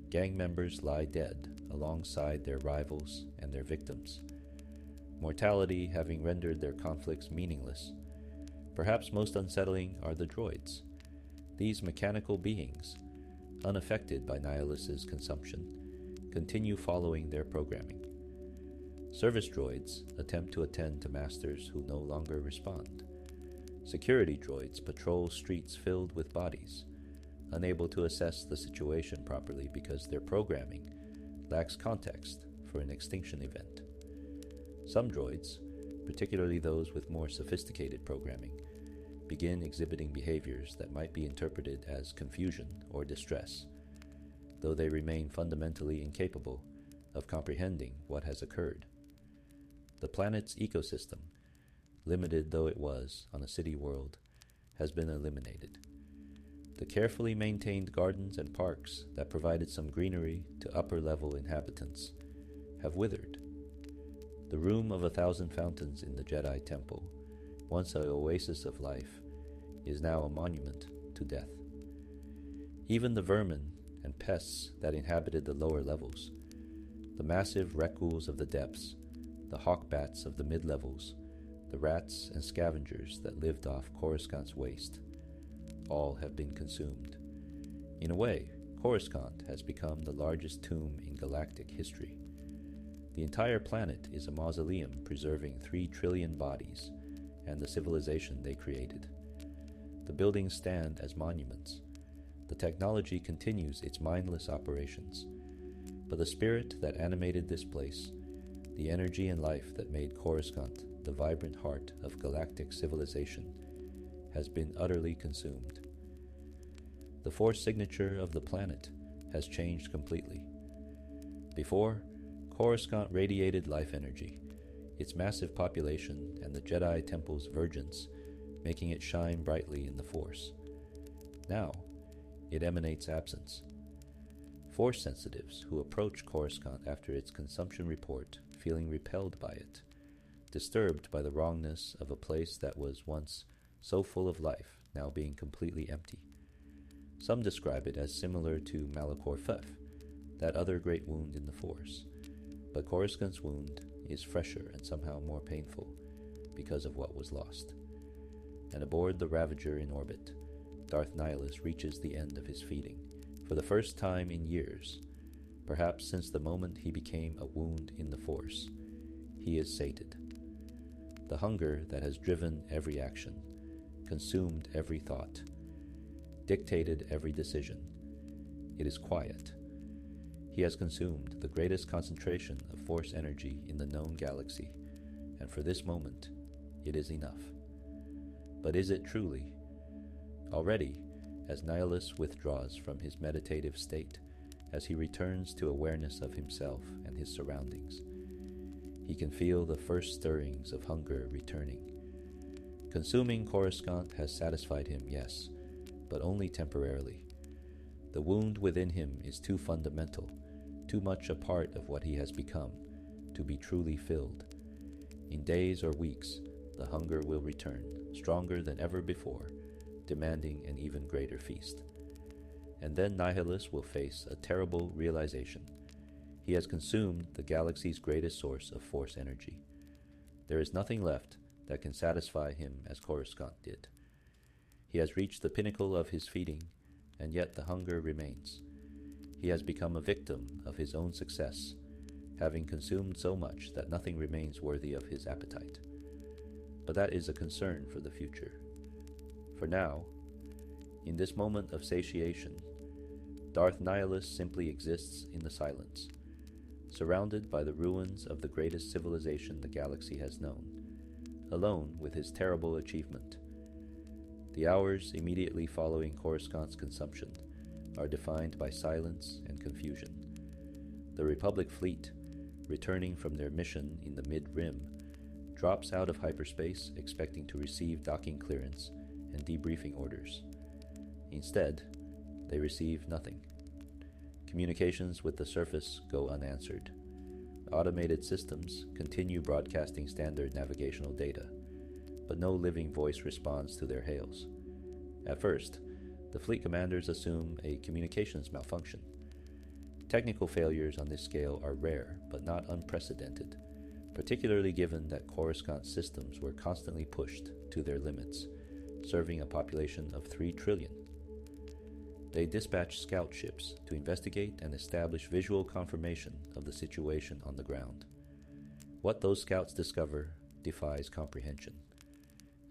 gang members lie dead alongside their rivals and their victims, mortality having rendered their conflicts meaningless. Perhaps most unsettling are the droids. These mechanical beings, unaffected by Nihilus's consumption, continue following their programming. Service droids attempt to attend to masters who no longer respond. Security droids patrol streets filled with bodies, unable to assess the situation properly because their programming lacks context for an extinction event. Some droids, particularly those with more sophisticated programming, begin exhibiting behaviors that might be interpreted as confusion or distress, though they remain fundamentally incapable of comprehending what has occurred. The planet's ecosystem, limited though it was on a city world, has been eliminated. The carefully maintained gardens and parks that provided some greenery to upper-level inhabitants have withered. The Room of 1,000 Fountains in the Jedi Temple, once an oasis of life, is now a monument to death. Even the vermin and pests that inhabited the lower levels, the massive wreck-ghouls of the depths, the hawk-bats of the mid-levels, the rats and scavengers that lived off Coruscant's waste, all have been consumed. In a way, Coruscant has become the largest tomb in galactic history. The entire planet is a mausoleum preserving 3 trillion bodies and the civilization they created. The buildings stand as monuments. The technology continues its mindless operations. But the spirit that animated this place, the energy and life that made Coruscant the vibrant heart of galactic civilization, has been utterly consumed. The force signature of the planet has changed completely. Before, Coruscant radiated life energy, its massive population and the Jedi Temple's vergence making it shine brightly in the Force. Now, it emanates absence. Force sensitives who approach Coruscant after its consumption report feeling repelled by it, disturbed by the wrongness of a place that was once so full of life, now being completely empty. Some describe it as similar to Malachor Fef, that other great wound in the Force, but Coruscant's wound is fresher and somehow more painful because of what was lost. And aboard the Ravager in orbit, Darth Nihilus reaches the end of his feeding. For the first time in years, perhaps since the moment he became a wound in the Force, he is sated. The hunger that has driven every action, consumed every thought, dictated every decision, it is quiet. He has consumed the greatest concentration of Force energy in the known galaxy, and for this moment, it is enough. But is it truly? Already, as Nihilus withdraws from his meditative state, as he returns to awareness of himself and his surroundings, he can feel the first stirrings of hunger returning. Consuming Coruscant has satisfied him, yes, but only temporarily. The wound within him is too fundamental, too much a part of what he has become, to be truly filled. In days or weeks, the hunger will return, stronger than ever before, demanding an even greater feast. And then Nihilus will face a terrible realization. He has consumed the galaxy's greatest source of Force energy. There is nothing left that can satisfy him as Coruscant did. He has reached the pinnacle of his feeding, and yet the hunger remains. He has become a victim of his own success, having consumed so much that nothing remains worthy of his appetite. But that is a concern for the future. For now, in this moment of satiation, Darth Nihilus simply exists in the silence, surrounded by the ruins of the greatest civilization the galaxy has known, alone with his terrible achievement. The hours immediately following Coruscant's consumption are defined by silence and confusion. The Republic fleet, returning from their mission in the mid-rim, drops out of hyperspace expecting to receive docking clearance and debriefing orders. Instead, they receive nothing. Communications with the surface go unanswered. Automated systems continue broadcasting standard navigational data, but no living voice responds to their hails. At first, the fleet commanders assume a communications malfunction. Technical failures on this scale are rare, but not unprecedented, particularly given that Coruscant systems were constantly pushed to their limits, serving a population of 3 trillion. They dispatch scout ships to investigate and establish visual confirmation of the situation on the ground. What those scouts discover defies comprehension.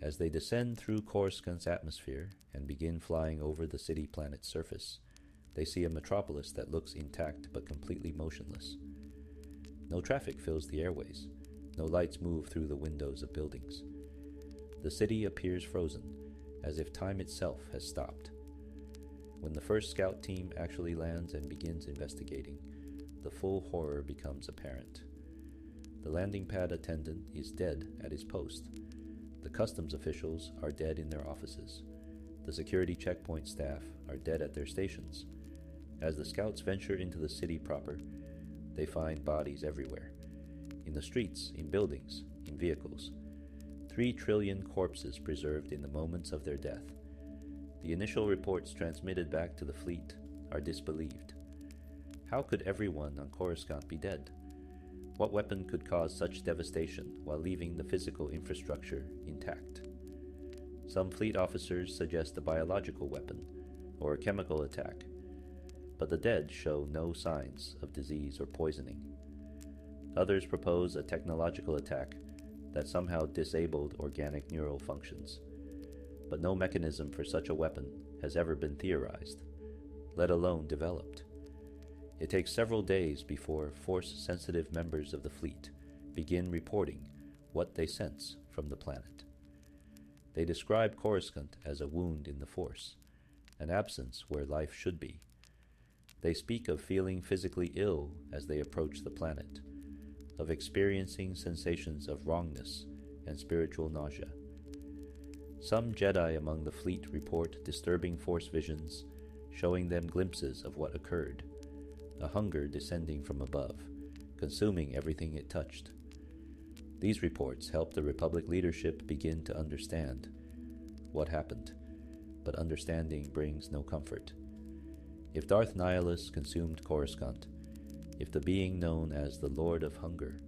As they descend through Coruscant's atmosphere and begin flying over the city planet's surface, they see a metropolis that looks intact but completely motionless. No traffic fills the airways. No lights move through the windows of buildings. The city appears frozen, as if time itself has stopped. When the first scout team actually lands and begins investigating, the full horror becomes apparent. The landing pad attendant is dead at his post. The customs officials are dead in their offices. The security checkpoint staff are dead at their stations. As the scouts venture into the city proper, they find bodies everywhere. In the streets, in buildings, in vehicles. 3 trillion corpses preserved in the moments of their death. The initial reports transmitted back to the fleet are disbelieved. How could everyone on Coruscant be dead? What weapon could cause such devastation while leaving the physical infrastructure intact? Some fleet officers suggest a biological weapon or a chemical attack, but the dead show no signs of disease or poisoning. Others propose a technological attack that somehow disabled organic neural functions, but no mechanism for such a weapon has ever been theorized, let alone developed. It takes several days before Force-sensitive members of the fleet begin reporting what they sense from the planet. They describe Coruscant as a wound in the Force, an absence where life should be. They speak of feeling physically ill as they approach the planet, of experiencing sensations of wrongness and spiritual nausea. Some Jedi among the fleet report disturbing Force visions, showing them glimpses of what occurred, a hunger descending from above, consuming everything it touched. These reports help the Republic leadership begin to understand what happened, but understanding brings no comfort. If Darth Nihilus consumed Coruscant, if the being known as the Lord of Hunger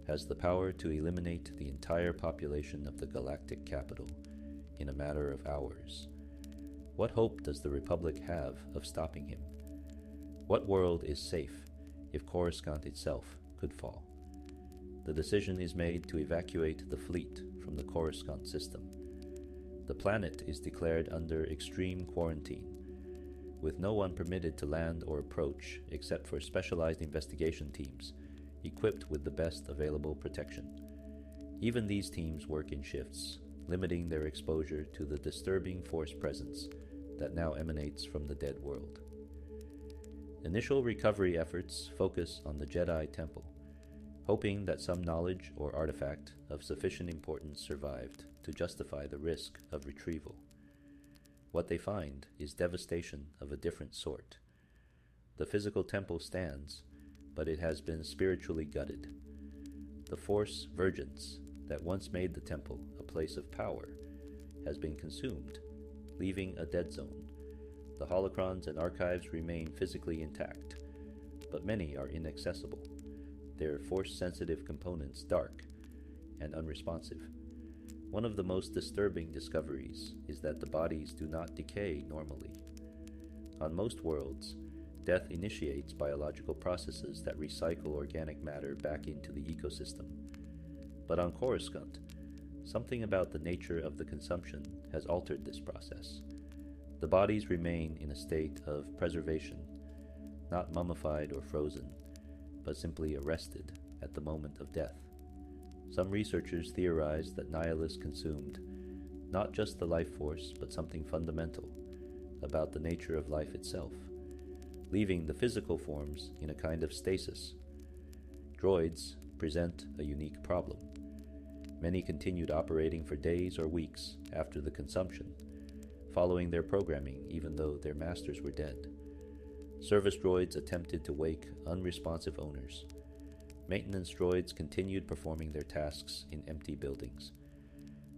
has the power to eliminate the entire population of the galactic capital in a matter of hours, what hope does the Republic have of stopping him? What world is safe if Coruscant itself could fall? The decision is made to evacuate the fleet from the Coruscant system. The planet is declared under extreme quarantine, with no one permitted to land or approach except for specialized investigation teams equipped with the best available protection. Even these teams work in shifts, limiting their exposure to the disturbing Force presence that now emanates from the dead world. Initial recovery efforts focus on the Jedi Temple, hoping that some knowledge or artifact of sufficient importance survived to justify the risk of retrieval. What they find is devastation of a different sort. The physical temple stands, but it has been spiritually gutted. The Force virgins that once made the temple a place of power has been consumed, leaving a dead zone. The holocrons and archives remain physically intact, but many are inaccessible, their Force-sensitive components dark and unresponsive. One of the most disturbing discoveries is that the bodies do not decay normally. On most worlds, death initiates biological processes that recycle organic matter back into the ecosystem. But on Coruscant, something about the nature of the consumption has altered this process. The bodies remain in a state of preservation, not mummified or frozen, but simply arrested at the moment of death. Some researchers theorize that Nihilus consumed not just the life force, but something fundamental about the nature of life itself, leaving the physical forms in a kind of stasis. Droids present a unique problem. Many continued operating for days or weeks after the consumption, following their programming even though their masters were dead. Service droids attempted to wake unresponsive owners. Maintenance droids continued performing their tasks in empty buildings.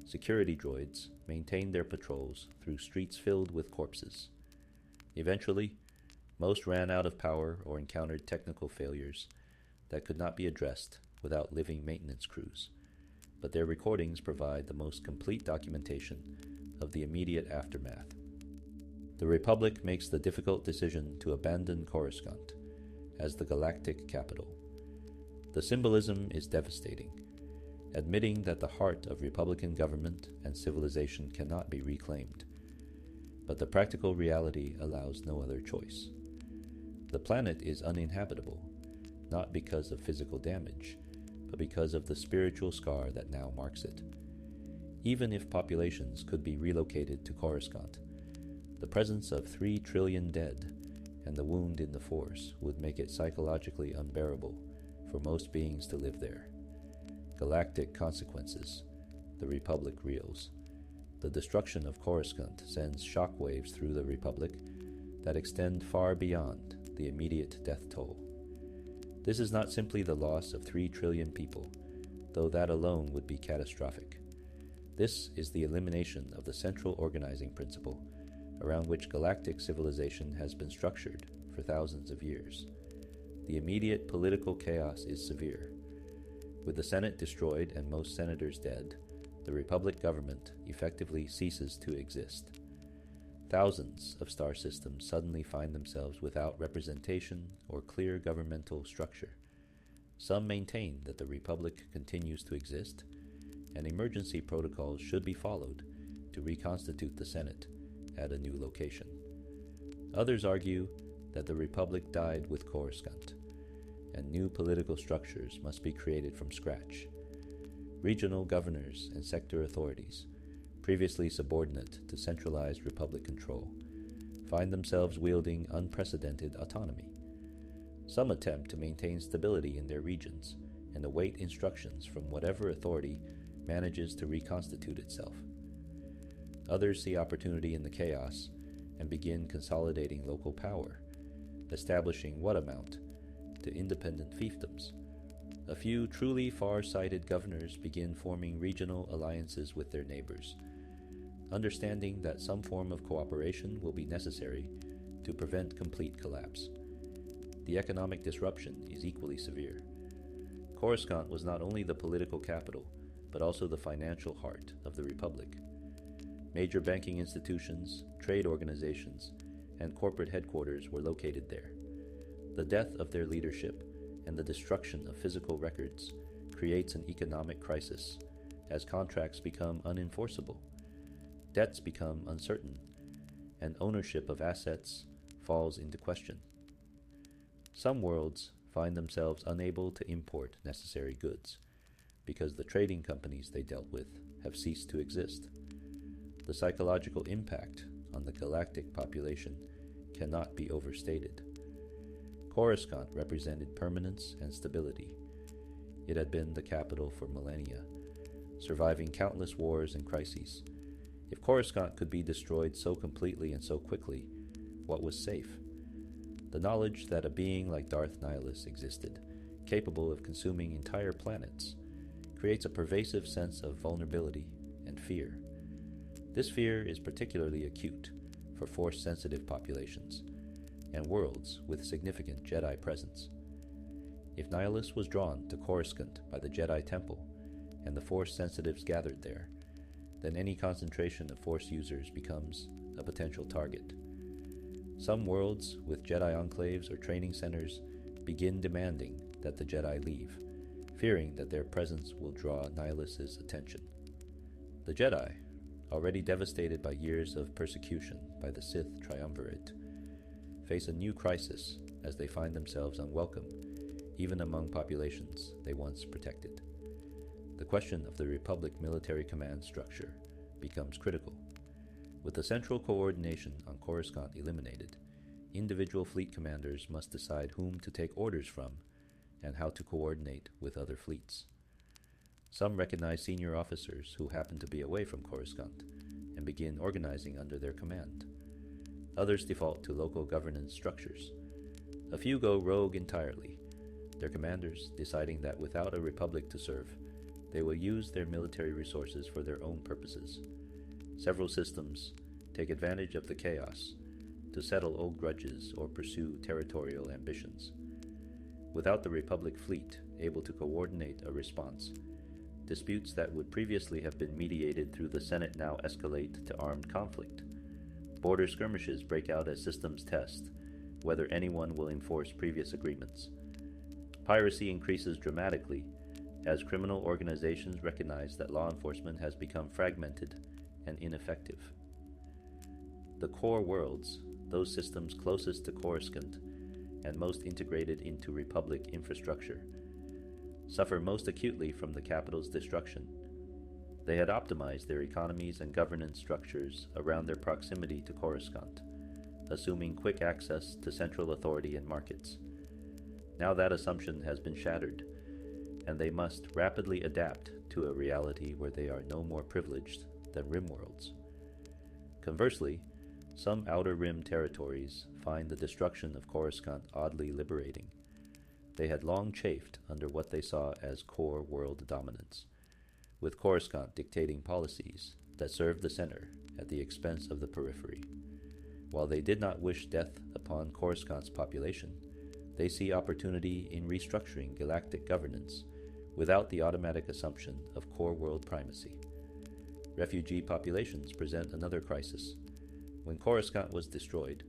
Security droids maintained their patrols through streets filled with corpses. Eventually, most ran out of power or encountered technical failures that could not be addressed without living maintenance crews, but their recordings provide the most complete documentation of the immediate aftermath. The Republic makes the difficult decision to abandon Coruscant as the galactic capital. The symbolism is devastating, admitting that the heart of Republican government and civilization cannot be reclaimed. But the practical reality allows no other choice. The planet is uninhabitable, not because of physical damage, but because of the spiritual scar that now marks it. Even if populations could be relocated to Coruscant, the presence of 3 trillion dead and the wound in the Force would make it psychologically unbearable for most beings to live there. Galactic consequences, the Republic reels. The destruction of Coruscant sends shockwaves through the Republic that extend far beyond the immediate death toll. This is not simply the loss of 3 trillion people, though that alone would be catastrophic. This is the elimination of the central organizing principle around which galactic civilization has been structured for thousands of years. The immediate political chaos is severe. With the Senate destroyed and most senators dead, the Republic government effectively ceases to exist. Thousands of star systems suddenly find themselves without representation or clear governmental structure. Some maintain that the Republic continues to exist, and emergency protocols should be followed to reconstitute the Senate at a new location. Others argue that the Republic died with Coruscant, and new political structures must be created from scratch. Regional governors and sector authorities, previously subordinate to centralized Republic control, find themselves wielding unprecedented autonomy. Some attempt to maintain stability in their regions and await instructions from whatever authority manages to reconstitute itself. Others see opportunity in the chaos and begin consolidating local power, establishing what amount to independent fiefdoms. A few truly far-sighted governors begin forming regional alliances with their neighbors, understanding that some form of cooperation will be necessary to prevent complete collapse. The economic disruption is equally severe. Coruscant was not only the political capital, but also the financial heart of the Republic. Major banking institutions, trade organizations, and corporate headquarters were located there. The death of their leadership and the destruction of physical records creates an economic crisis as contracts become unenforceable, debts become uncertain, and ownership of assets falls into question. Some worlds find themselves unable to import necessary goods because the trading companies they dealt with have ceased to exist. The psychological impact on the galactic population cannot be overstated. Coruscant represented permanence and stability. It had been the capital for millennia, surviving countless wars and crises. If Coruscant could be destroyed so completely and so quickly, what was safe? The knowledge that a being like Darth Nihilus existed, capable of consuming entire planets, creates a pervasive sense of vulnerability and fear. This fear is particularly acute for Force-sensitive populations and worlds with significant Jedi presence. If Nihilus was drawn to Coruscant by the Jedi Temple and the Force-sensitives gathered there, then any concentration of Force users becomes a potential target. Some worlds with Jedi enclaves or training centers begin demanding that the Jedi leave, fearing that their presence will draw Nihilus's attention. The Jedi, already devastated by years of persecution by the Sith triumvirate, face a new crisis as they find themselves unwelcome, even among populations they once protected. The question of the Republic military command structure becomes critical. With the central coordination on Coruscant eliminated, individual fleet commanders must decide whom to take orders from and how to coordinate with other fleets. Some recognize senior officers who happen to be away from Coruscant and begin organizing under their command. Others default to local governance structures. A few go rogue entirely, their commanders deciding that without a republic to serve, they will use their military resources for their own purposes. Several systems take advantage of the chaos to settle old grudges or pursue territorial ambitions. Without the Republic fleet able to coordinate a response, disputes that would previously have been mediated through the Senate now escalate to armed conflict. Border skirmishes break out as systems test whether anyone will enforce previous agreements. Piracy increases dramatically as criminal organizations recognize that law enforcement has become fragmented and ineffective. The core worlds, those systems closest to Coruscant and most integrated into Republic infrastructure, suffer most acutely from the capital's destruction. They had optimized their economies and governance structures around their proximity to Coruscant, assuming quick access to central authority and markets. Now that assumption has been shattered, and they must rapidly adapt to a reality where they are no more privileged than rim worlds. Conversely, some outer rim territories find the destruction of Coruscant oddly liberating. They had long chafed under what they saw as core world dominance, with Coruscant dictating policies that served the center at the expense of the periphery. While they did not wish death upon Coruscant's population, they see opportunity in restructuring galactic governance without the automatic assumption of core world primacy. Refugee populations present another crisis. When Coruscant was destroyed,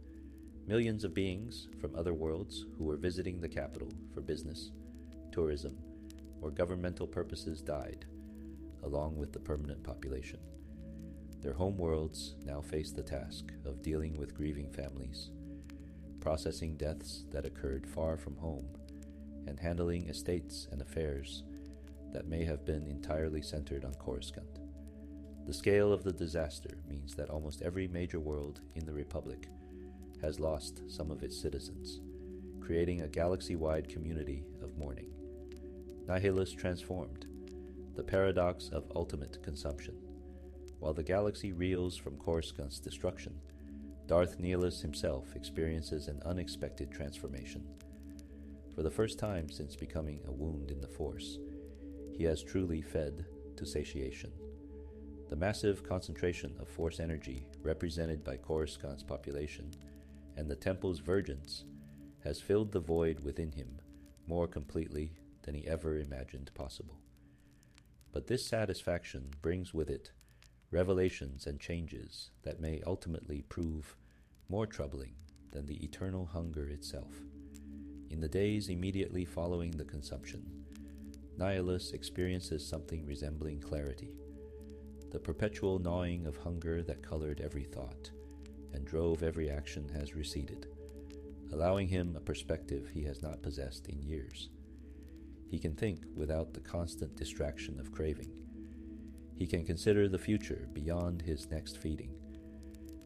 millions of beings from other worlds who were visiting the capital for business, tourism, or governmental purposes died, along with the permanent population. Their home worlds now face the task of dealing with grieving families, processing deaths that occurred far from home, and handling estates and affairs that may have been entirely centered on Coruscant. The scale of the disaster means that almost every major world in the Republic has lost some of its citizens, creating a galaxy-wide community of mourning. Nihilus transformed, the paradox of ultimate consumption. While the galaxy reels from Coruscant's destruction, Darth Nihilus himself experiences an unexpected transformation. For the first time since becoming a wound in the Force, he has truly fed to satiation. The massive concentration of Force energy represented by Coruscant's population and the Temple's vergence has filled the void within him more completely than he ever imagined possible. But this satisfaction brings with it revelations and changes that may ultimately prove more troubling than the eternal hunger itself. In the days immediately following the consumption, Nihilus experiences something resembling clarity. The perpetual gnawing of hunger that colored every thought and drove every action has receded, allowing him a perspective he has not possessed in years. He can think without the constant distraction of craving. He can consider the future beyond his next feeding,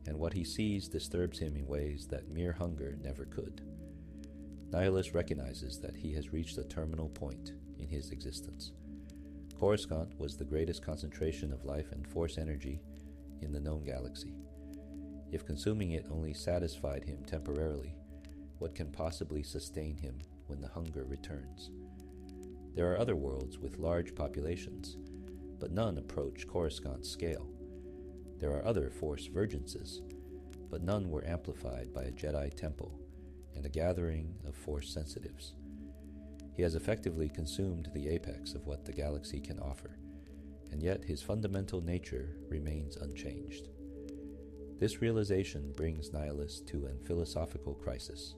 and what he sees disturbs him in ways that mere hunger never could. Nihilus recognizes that he has reached a terminal point in his existence. Coruscant was the greatest concentration of life and Force energy in the known galaxy. If consuming it only satisfied him temporarily, what can possibly sustain him when the hunger returns? There are other worlds with large populations, but none approach Coruscant's scale. There are other Force vergences, but none were amplified by a Jedi temple and a gathering of Force sensitives. He has effectively consumed the apex of what the galaxy can offer, and yet his fundamental nature remains unchanged. This realization brings Nihilus to a philosophical crisis.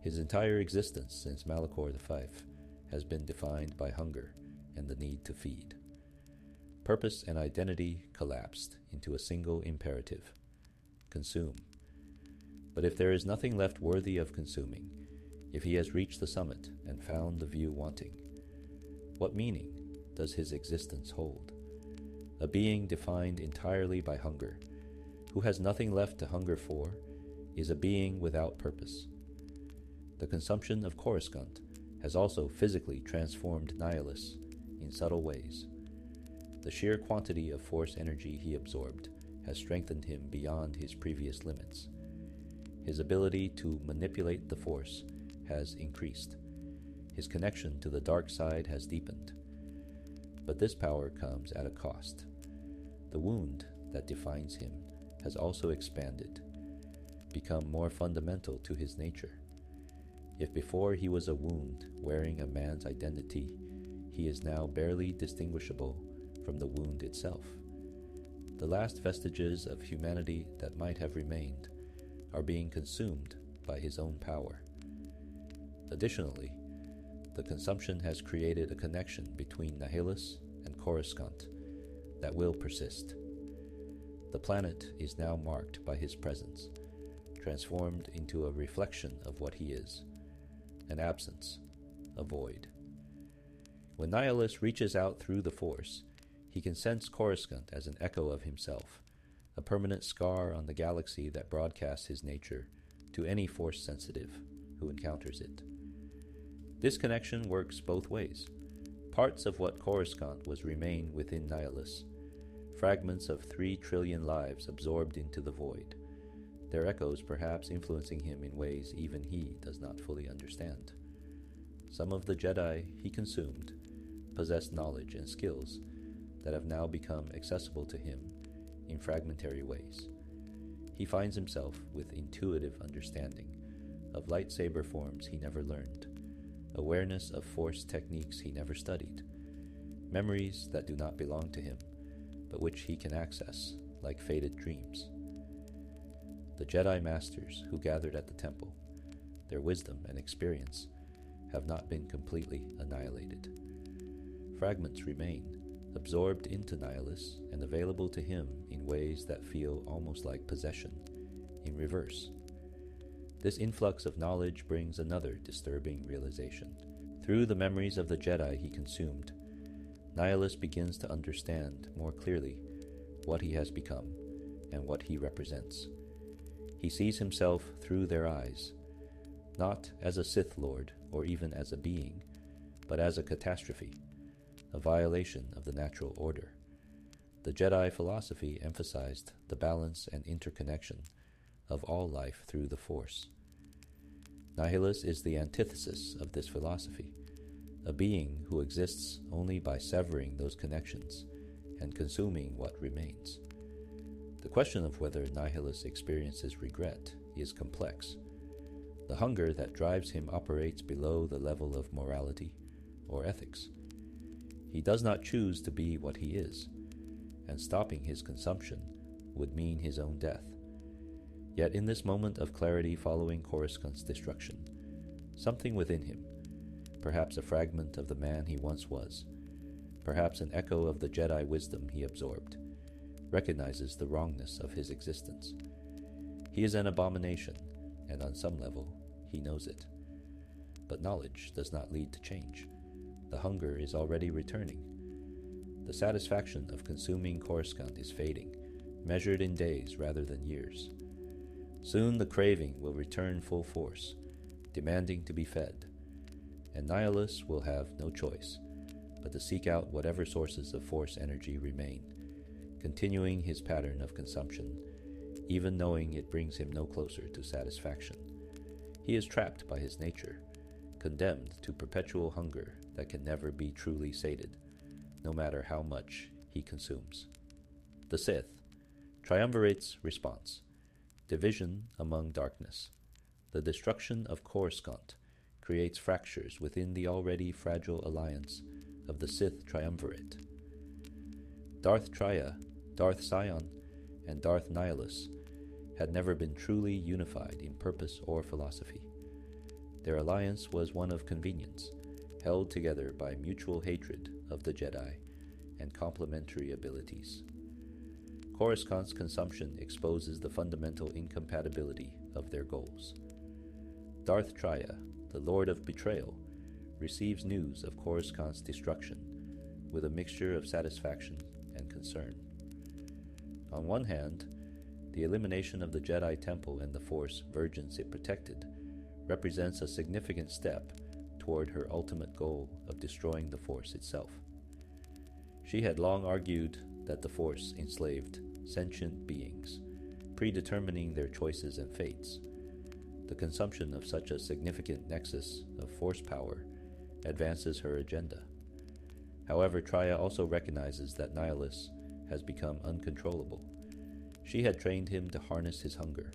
His entire existence since Malachor V has been defined by hunger and the need to feed. Purpose and identity collapsed into a single imperative: consume. But if there is nothing left worthy of consuming, if he has reached the summit and found the view wanting, what meaning does his existence hold? A being defined entirely by hunger, who has nothing left to hunger for, is a being without purpose. The consumption of Coruscant has also physically transformed Nihilus in subtle ways. The sheer quantity of Force energy he absorbed has strengthened him beyond his previous limits. His ability to manipulate the Force has increased. His connection to the dark side has deepened. But this power comes at a cost. The wound that defines him has also expanded, become more fundamental to his nature. If before he was a wound wearing a man's identity, he is now barely distinguishable from the wound itself. The last vestiges of humanity that might have remained are being consumed by his own power. Additionally, the consumption has created a connection between Nihilus and Corruscant that will persist. The planet is now marked by his presence, transformed into a reflection of what he is, an absence, a void. When Nihilus reaches out through the Force, he can sense Coruscant as an echo of himself, a permanent scar on the galaxy that broadcasts his nature to any Force-sensitive who encounters it. This connection works both ways. Parts of what Coruscant was remain within Nihilus, fragments of 3 trillion lives absorbed into the void, their echoes perhaps influencing him in ways even he does not fully understand. Some of the Jedi he consumed possessed knowledge and skills that have now become accessible to him in fragmentary ways. He finds himself with intuitive understanding of lightsaber forms he never learned, awareness of Force techniques he never studied, memories that do not belong to him, but which he can access like faded dreams. The Jedi Masters who gathered at the temple, their wisdom and experience have not been completely annihilated. Fragments remain, absorbed into Nihilus and available to him in ways that feel almost like possession, in reverse. This influx of knowledge brings another disturbing realization. Through the memories of the Jedi he consumed, Nihilus begins to understand more clearly what he has become and what he represents. He sees himself through their eyes, not as a Sith Lord or even as a being, but as a catastrophe, a violation of the natural order. The Jedi philosophy emphasized the balance and interconnection of all life through the Force. Nihilus is the antithesis of this philosophy, a being who exists only by severing those connections and consuming what remains. The question of whether Nihilus experiences regret is complex. The hunger that drives him operates below the level of morality or ethics. He does not choose to be what he is, and stopping his consumption would mean his own death. Yet in this moment of clarity following Coruscant's destruction, something within him, perhaps a fragment of the man he once was, perhaps an echo of the Jedi wisdom he absorbed, recognizes the wrongness of his existence. He is an abomination, and on some level, he knows it. But knowledge does not lead to change. The hunger is already returning. The satisfaction of consuming Coruscant is fading, measured in days rather than years. Soon the craving will return full force, demanding to be fed, and Nihilus will have no choice but to seek out whatever sources of Force energy remain, continuing his pattern of consumption, even knowing it brings him no closer to satisfaction. He is trapped by his nature, condemned to perpetual hunger that can never be truly sated, no matter how much he consumes. The Sith, Triumvirate's response, division among darkness. The destruction of Coruscant creates fractures within the already fragile alliance of the Sith Triumvirate. Darth Traya, Darth Sion, and Darth Nihilus had never been truly unified in purpose or philosophy. Their alliance was one of convenience, held together by mutual hatred of the Jedi and complementary abilities. Coruscant's consumption exposes the fundamental incompatibility of their goals. Darth Traya, the Lord of Betrayal, receives news of Coruscant's destruction with a mixture of satisfaction and concern. On one hand, the elimination of the Jedi Temple and the Force virgins it protected represents a significant step toward her ultimate goal of destroying the Force itself. She had long argued that the Force enslaved sentient beings, predetermining their choices and fates. The consumption of such a significant nexus of Force power advances her agenda. However, Traya also recognizes that Nihilus has become uncontrollable. She had trained him to harness his hunger,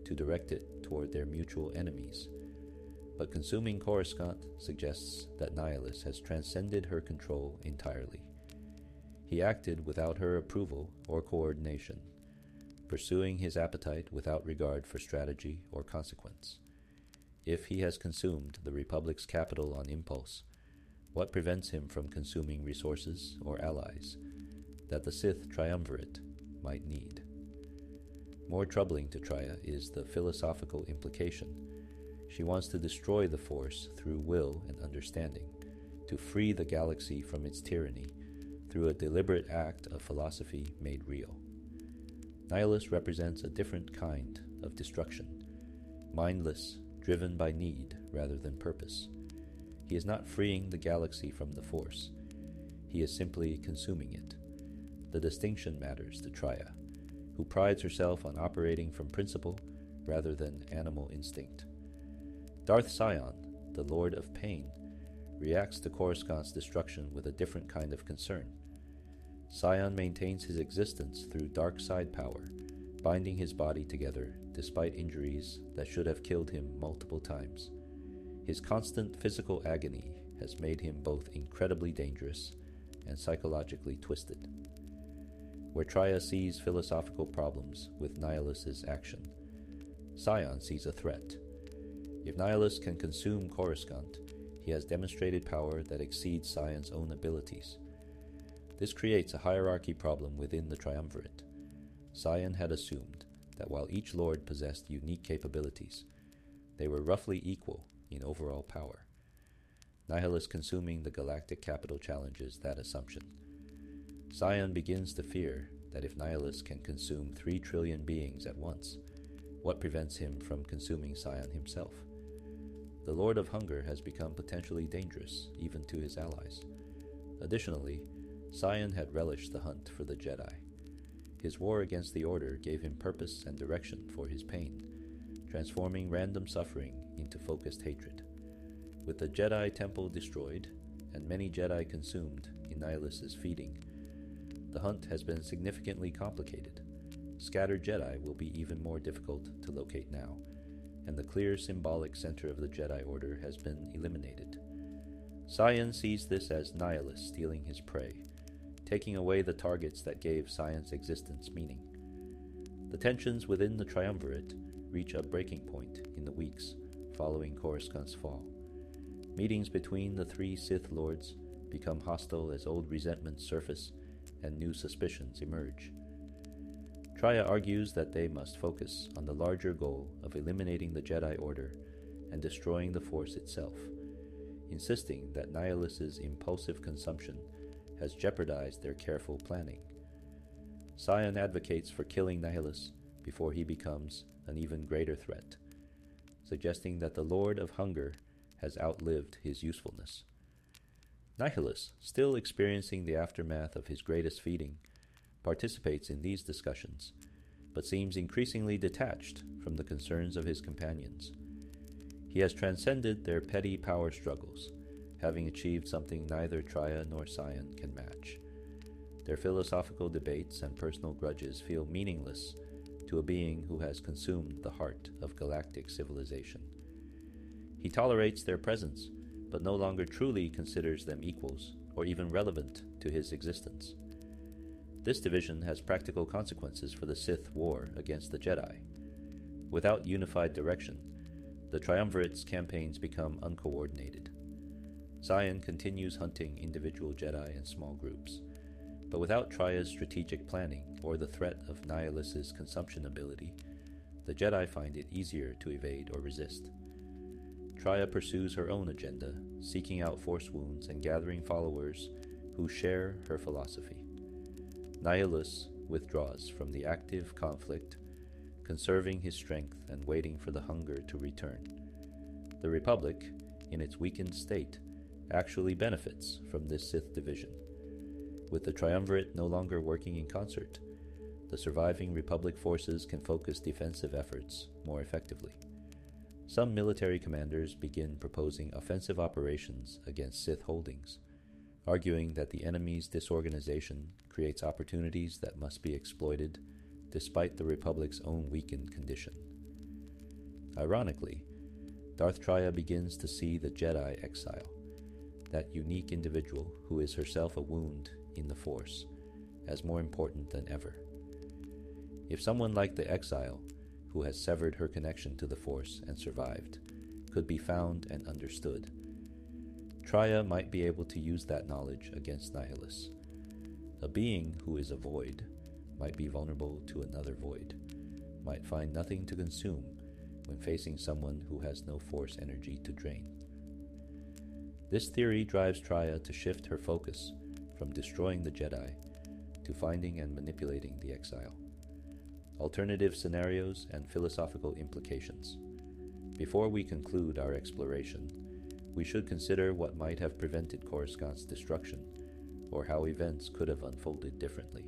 to direct it toward their mutual enemies. But consuming Coruscant suggests that Nihilus has transcended her control entirely. He acted without her approval or coordination, pursuing his appetite without regard for strategy or consequence. If he has consumed the Republic's capital on impulse, what prevents him from consuming resources or allies that the Sith triumvirate might need? More troubling to Traya is the philosophical implication. She wants to destroy the Force through will and understanding, to free the galaxy from its tyranny through a deliberate act of philosophy made real. Nihilus represents a different kind of destruction, mindless, driven by need rather than purpose. He is not freeing the galaxy from the Force. He is simply consuming it. The distinction matters to Traya, who prides herself on operating from principle rather than animal instinct. Darth Sion, the Lord of Pain, reacts to Coruscant's destruction with a different kind of concern. Sion maintains his existence through dark side power, binding his body together despite injuries that should have killed him multiple times. His constant physical agony has made him both incredibly dangerous and psychologically twisted. Where Traya sees philosophical problems with Nihilus's action, Sion sees a threat. If Nihilus can consume Coruscant, he has demonstrated power that exceeds Sion's own abilities. This creates a hierarchy problem within the triumvirate. Sion had assumed that while each lord possessed unique capabilities, they were roughly equal in overall power. Nihilus consuming the galactic capital challenges that assumption. Sion begins to fear that if Nihilus can consume 3 trillion beings at once, what prevents him from consuming Sion himself? The Lord of Hunger has become potentially dangerous, even to his allies. Additionally, Sion had relished the hunt for the Jedi. His war against the Order gave him purpose and direction for his pain, transforming random suffering into focused hatred. With the Jedi Temple destroyed and many Jedi consumed in Nihilus's feeding, the hunt has been significantly complicated. Scattered Jedi will be even more difficult to locate now, and the clear symbolic center of the Jedi Order has been eliminated. Sion sees this as Nihilus stealing his prey, taking away the targets that gave Sion's existence meaning. The tensions within the triumvirate reach a breaking point in the weeks following Coruscant's fall. Meetings between the 3 Sith Lords become hostile as old resentments surface and new suspicions emerge. Traya argues that they must focus on the larger goal of eliminating the Jedi Order and destroying the Force itself, insisting that Nihilus's impulsive consumption has jeopardized their careful planning. Sion advocates for killing Nihilus before he becomes an even greater threat, suggesting that the Lord of Hunger has outlived his usefulness. Nihilus, still experiencing the aftermath of his greatest feeding, participates in these discussions, but seems increasingly detached from the concerns of his companions. He has transcended their petty power struggles, having achieved something neither Traya nor Sion can match. Their philosophical debates and personal grudges feel meaningless to a being who has consumed the heart of galactic civilization. He tolerates their presence, but no longer truly considers them equals or even relevant to his existence. This division has practical consequences for the Sith war against the Jedi. Without unified direction, the Triumvirate's campaigns become uncoordinated. Sion continues hunting individual Jedi in small groups, but without Traya's strategic planning or the threat of Nihilus's consumption ability, the Jedi find it easier to evade or resist. Traya pursues her own agenda, seeking out Force wounds and gathering followers who share her philosophy. Nihilus withdraws from the active conflict, conserving his strength and waiting for the hunger to return. The Republic, in its weakened state, actually benefits from this Sith division. With the triumvirate no longer working in concert, the surviving Republic forces can focus defensive efforts more effectively. Some military commanders begin proposing offensive operations against Sith holdings, arguing that the enemy's disorganization creates opportunities that must be exploited despite the Republic's own weakened condition. Ironically, Darth Traya begins to see the Jedi exile, that unique individual who is herself a wound in the Force, as more important than ever. If someone like the exile, who has severed her connection to the Force and survived, could be found and understood, Traya might be able to use that knowledge against Nihilus. A being who is a void might be vulnerable to another void, might find nothing to consume when facing someone who has no Force energy to drain. This theory drives Traya to shift her focus from destroying the Jedi to finding and manipulating the exile. Alternative scenarios and philosophical implications. Before we conclude our exploration, we should consider what might have prevented Coruscant's destruction, or how events could have unfolded differently.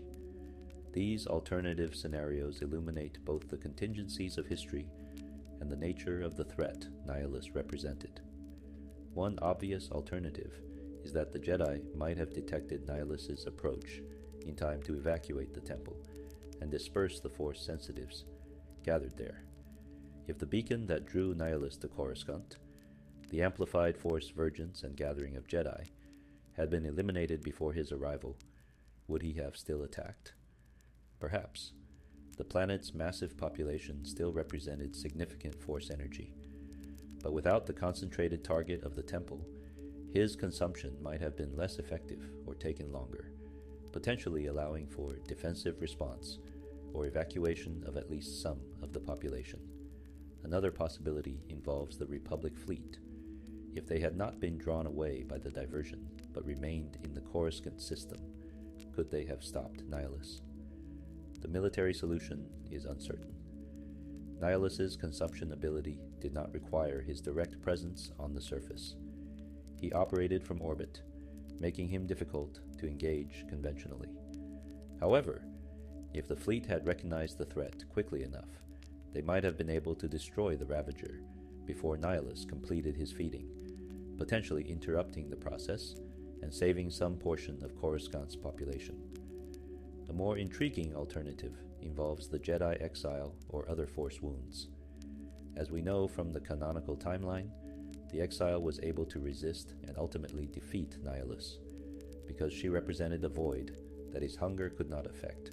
These alternative scenarios illuminate both the contingencies of history and the nature of the threat Nihilus represented. One obvious alternative is that the Jedi might have detected Nihilus's approach in time to evacuate the temple and disperse the Force sensitives gathered there. If the beacon that drew Nihilus to Coruscant, the amplified Force vergence and gathering of Jedi, had been eliminated before his arrival, would he have still attacked? Perhaps. The planet's massive population still represented significant Force energy, but without the concentrated target of the temple, his consumption might have been less effective or taken longer, potentially allowing for defensive response or evacuation of at least some of the population. Another possibility involves the Republic fleet. If they had not been drawn away by the diversion, but remained in the Coruscant system, could they have stopped Nihilus? The military solution is uncertain. Nihilus's consumption ability did not require his direct presence on the surface. He operated from orbit, making him difficult to engage conventionally. However, if the fleet had recognized the threat quickly enough, they might have been able to destroy the Ravager before Nihilus completed his feeding, potentially interrupting the process and saving some portion of Coruscant's population. A more intriguing alternative involves the Jedi exile or other Force wounds. As we know from the canonical timeline, the exile was able to resist and ultimately defeat Nihilus, because she represented a void that his hunger could not affect.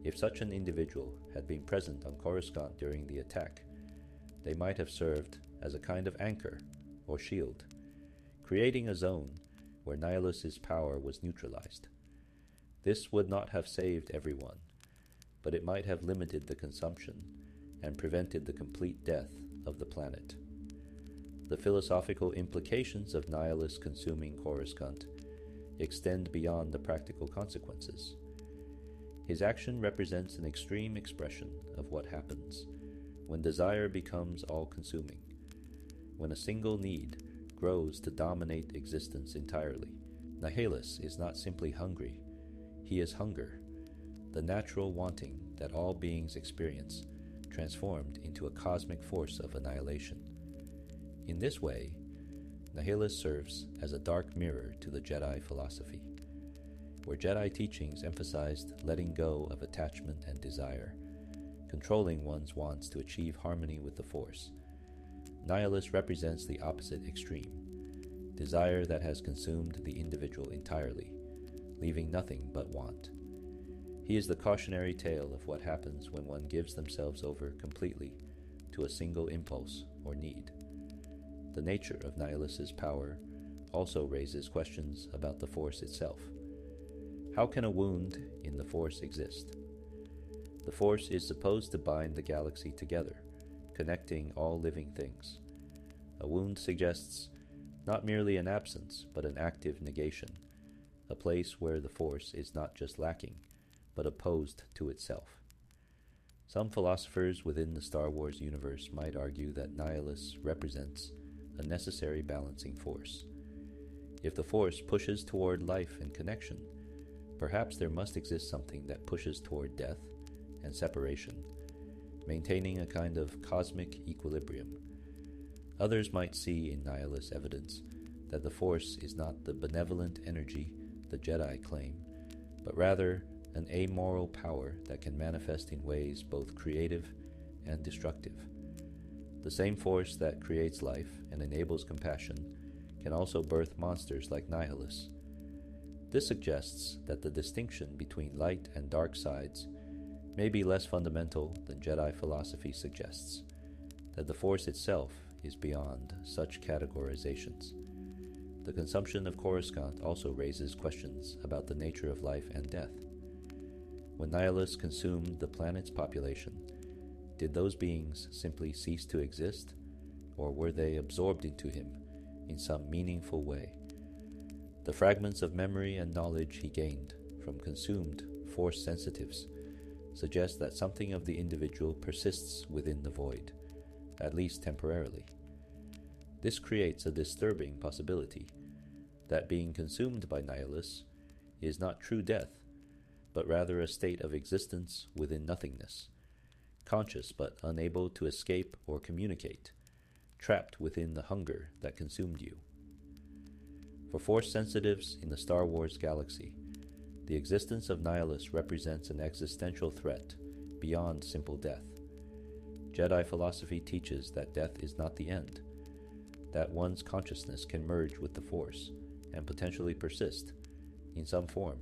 If such an individual had been present on Coruscant during the attack, they might have served as a kind of anchor or shield, creating a zone where Nihilus's power was neutralized. This would not have saved everyone, but it might have limited the consumption and prevented the complete death of the planet. The philosophical implications of Nihilus consuming Coruscant extend beyond the practical consequences. His action represents an extreme expression of what happens when desire becomes all-consuming, when a single need grows to dominate existence entirely. Nihilus is not simply hungry, he is hunger, the natural wanting that all beings experience, transformed into a cosmic force of annihilation. In this way, Nihilus serves as a dark mirror to the Jedi philosophy, where Jedi teachings emphasized letting go of attachment and desire, controlling one's wants to achieve harmony with the Force. Nihilus represents the opposite extreme, desire that has consumed the individual entirely, leaving nothing but want. He is the cautionary tale of what happens when one gives themselves over completely to a single impulse or need. The nature of Nihilus's power also raises questions about the Force itself. How can a wound in the Force exist? The Force is supposed to bind the galaxy together, connecting all living things. A wound suggests not merely an absence, but an active negation, a place where the Force is not just lacking, but opposed to itself. Some philosophers within the Star Wars universe might argue that Nihilus represents a necessary balancing force. If the Force pushes toward life and connection, Perhaps there must exist something that pushes toward death and separation, maintaining a kind of cosmic equilibrium. Others might see in Nihilus evidence that the Force is not the benevolent energy the Jedi claim, but rather an amoral power that can manifest in ways both creative and destructive. The same Force that creates life and enables compassion can also birth monsters like Nihilus. This suggests that the distinction between light and dark sides may be less fundamental than Jedi philosophy suggests, that the Force itself is beyond such categorizations. The consumption of Coruscant also raises questions about the nature of life and death. When Nihilus consumed the planet's population, did those beings simply cease to exist, or were they absorbed into him in some meaningful way? The fragments of memory and knowledge he gained from consumed Force sensitives suggest that something of the individual persists within the void, at least temporarily. This creates a disturbing possibility that being consumed by Nihilus is not true death, but rather a state of existence within nothingness, conscious but unable to escape or communicate, trapped within the hunger that consumed you. For Force sensitives in the Star Wars galaxy, the existence of Nihilus represents an existential threat beyond simple death. Jedi philosophy teaches that death is not the end, that one's consciousness can merge with the Force and potentially persist in some form.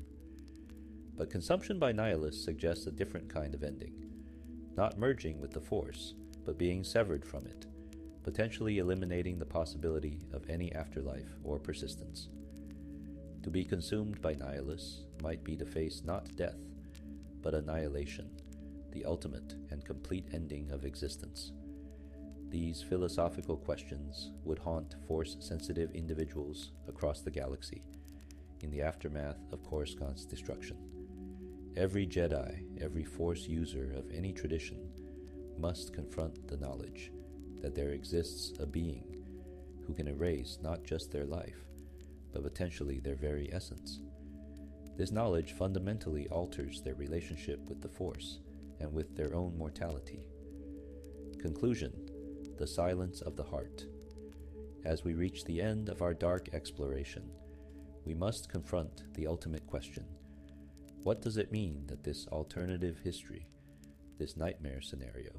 But consumption by Nihilus suggests a different kind of ending, not merging with the Force, but being severed from it, potentially eliminating the possibility of any afterlife or persistence. To be consumed by Nihilus might be to face not death, but annihilation, the ultimate and complete ending of existence. These philosophical questions would haunt Force-sensitive individuals across the galaxy in the aftermath of Coruscant's destruction. Every Jedi, every Force user of any tradition must confront the knowledge that there exists a being who can erase not just their life, but potentially their very essence. This knowledge fundamentally alters their relationship with the Force and with their own mortality. Conclusion: the silence of the heart. As we reach the end of our dark exploration, we must confront the ultimate question. What does it mean that this alternative history, this nightmare scenario,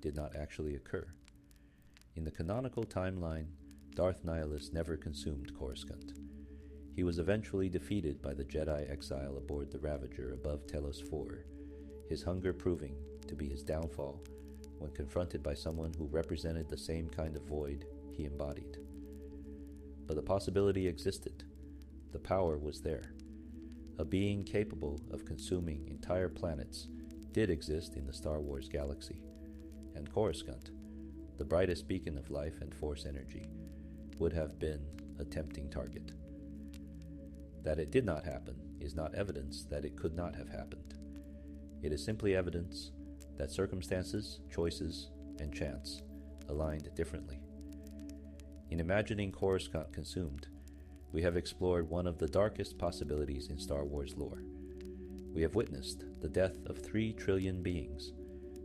did not actually occur? In the canonical timeline, Darth Nihilus never consumed Coruscant. He was eventually defeated by the Jedi exile aboard the Ravager above Telos IV, his hunger proving to be his downfall when confronted by someone who represented the same kind of void he embodied. But the possibility existed. The power was there. A being capable of consuming entire planets did exist in the Star Wars galaxy, and Coruscant, the brightest beacon of life and Force energy, would have been a tempting target. That it did not happen is not evidence that it could not have happened. It is simply evidence that circumstances, choices, and chance aligned differently. In imagining Coruscant consumed, we have explored one of the darkest possibilities in Star Wars lore. We have witnessed the death of 3 trillion beings,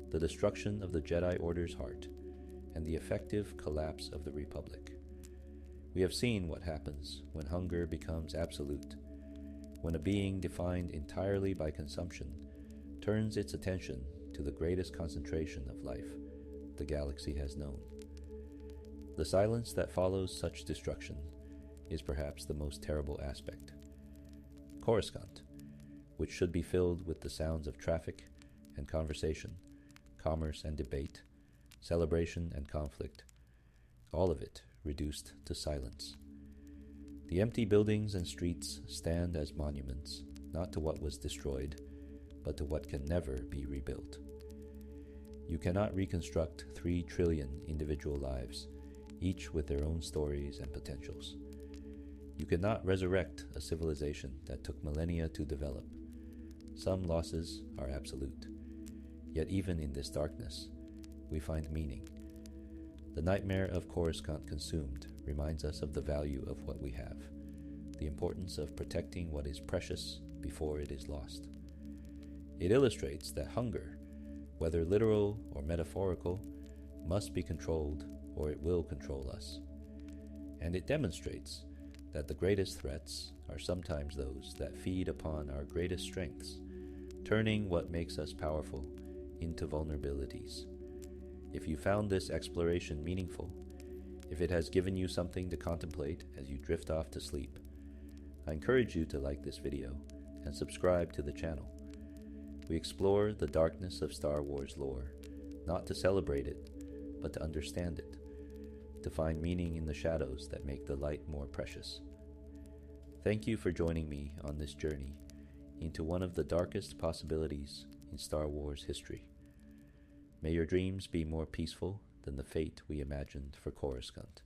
the destruction of the Jedi Order's heart, and the effective collapse of the Republic. We have seen what happens when hunger becomes absolute, when a being defined entirely by consumption turns its attention to the greatest concentration of life the galaxy has known. The silence that follows such destruction is perhaps the most terrible aspect. Coruscant, which should be filled with the sounds of traffic and conversation, commerce and debate, celebration and conflict, all of it reduced to silence. The empty buildings and streets stand as monuments, not to what was destroyed, but to what can never be rebuilt. You cannot reconstruct 3 trillion individual lives, each with their own stories and potentials. You cannot resurrect a civilization that took millennia to develop. Some losses are absolute. Yet even in this darkness, we find meaning. The nightmare of Coruscant consumed reminds us of the value of what we have, the importance of protecting what is precious before it is lost. It illustrates that hunger, whether literal or metaphorical, must be controlled or it will control us. And it demonstrates that the greatest threats are sometimes those that feed upon our greatest strengths, turning what makes us powerful into vulnerabilities. If you found this exploration meaningful, if it has given you something to contemplate as you drift off to sleep, I encourage you to like this video and subscribe to the channel. We explore the darkness of Star Wars lore, not to celebrate it, but to understand it, to find meaning in the shadows that make the light more precious. Thank you for joining me on this journey into one of the darkest possibilities in Star Wars history. May your dreams be more peaceful than the fate we imagined for Coruscant,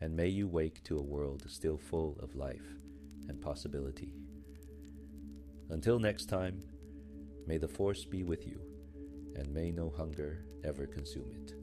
and may you wake to a world still full of life and possibility. Until next time, may the Force be with you, and may no hunger ever consume it.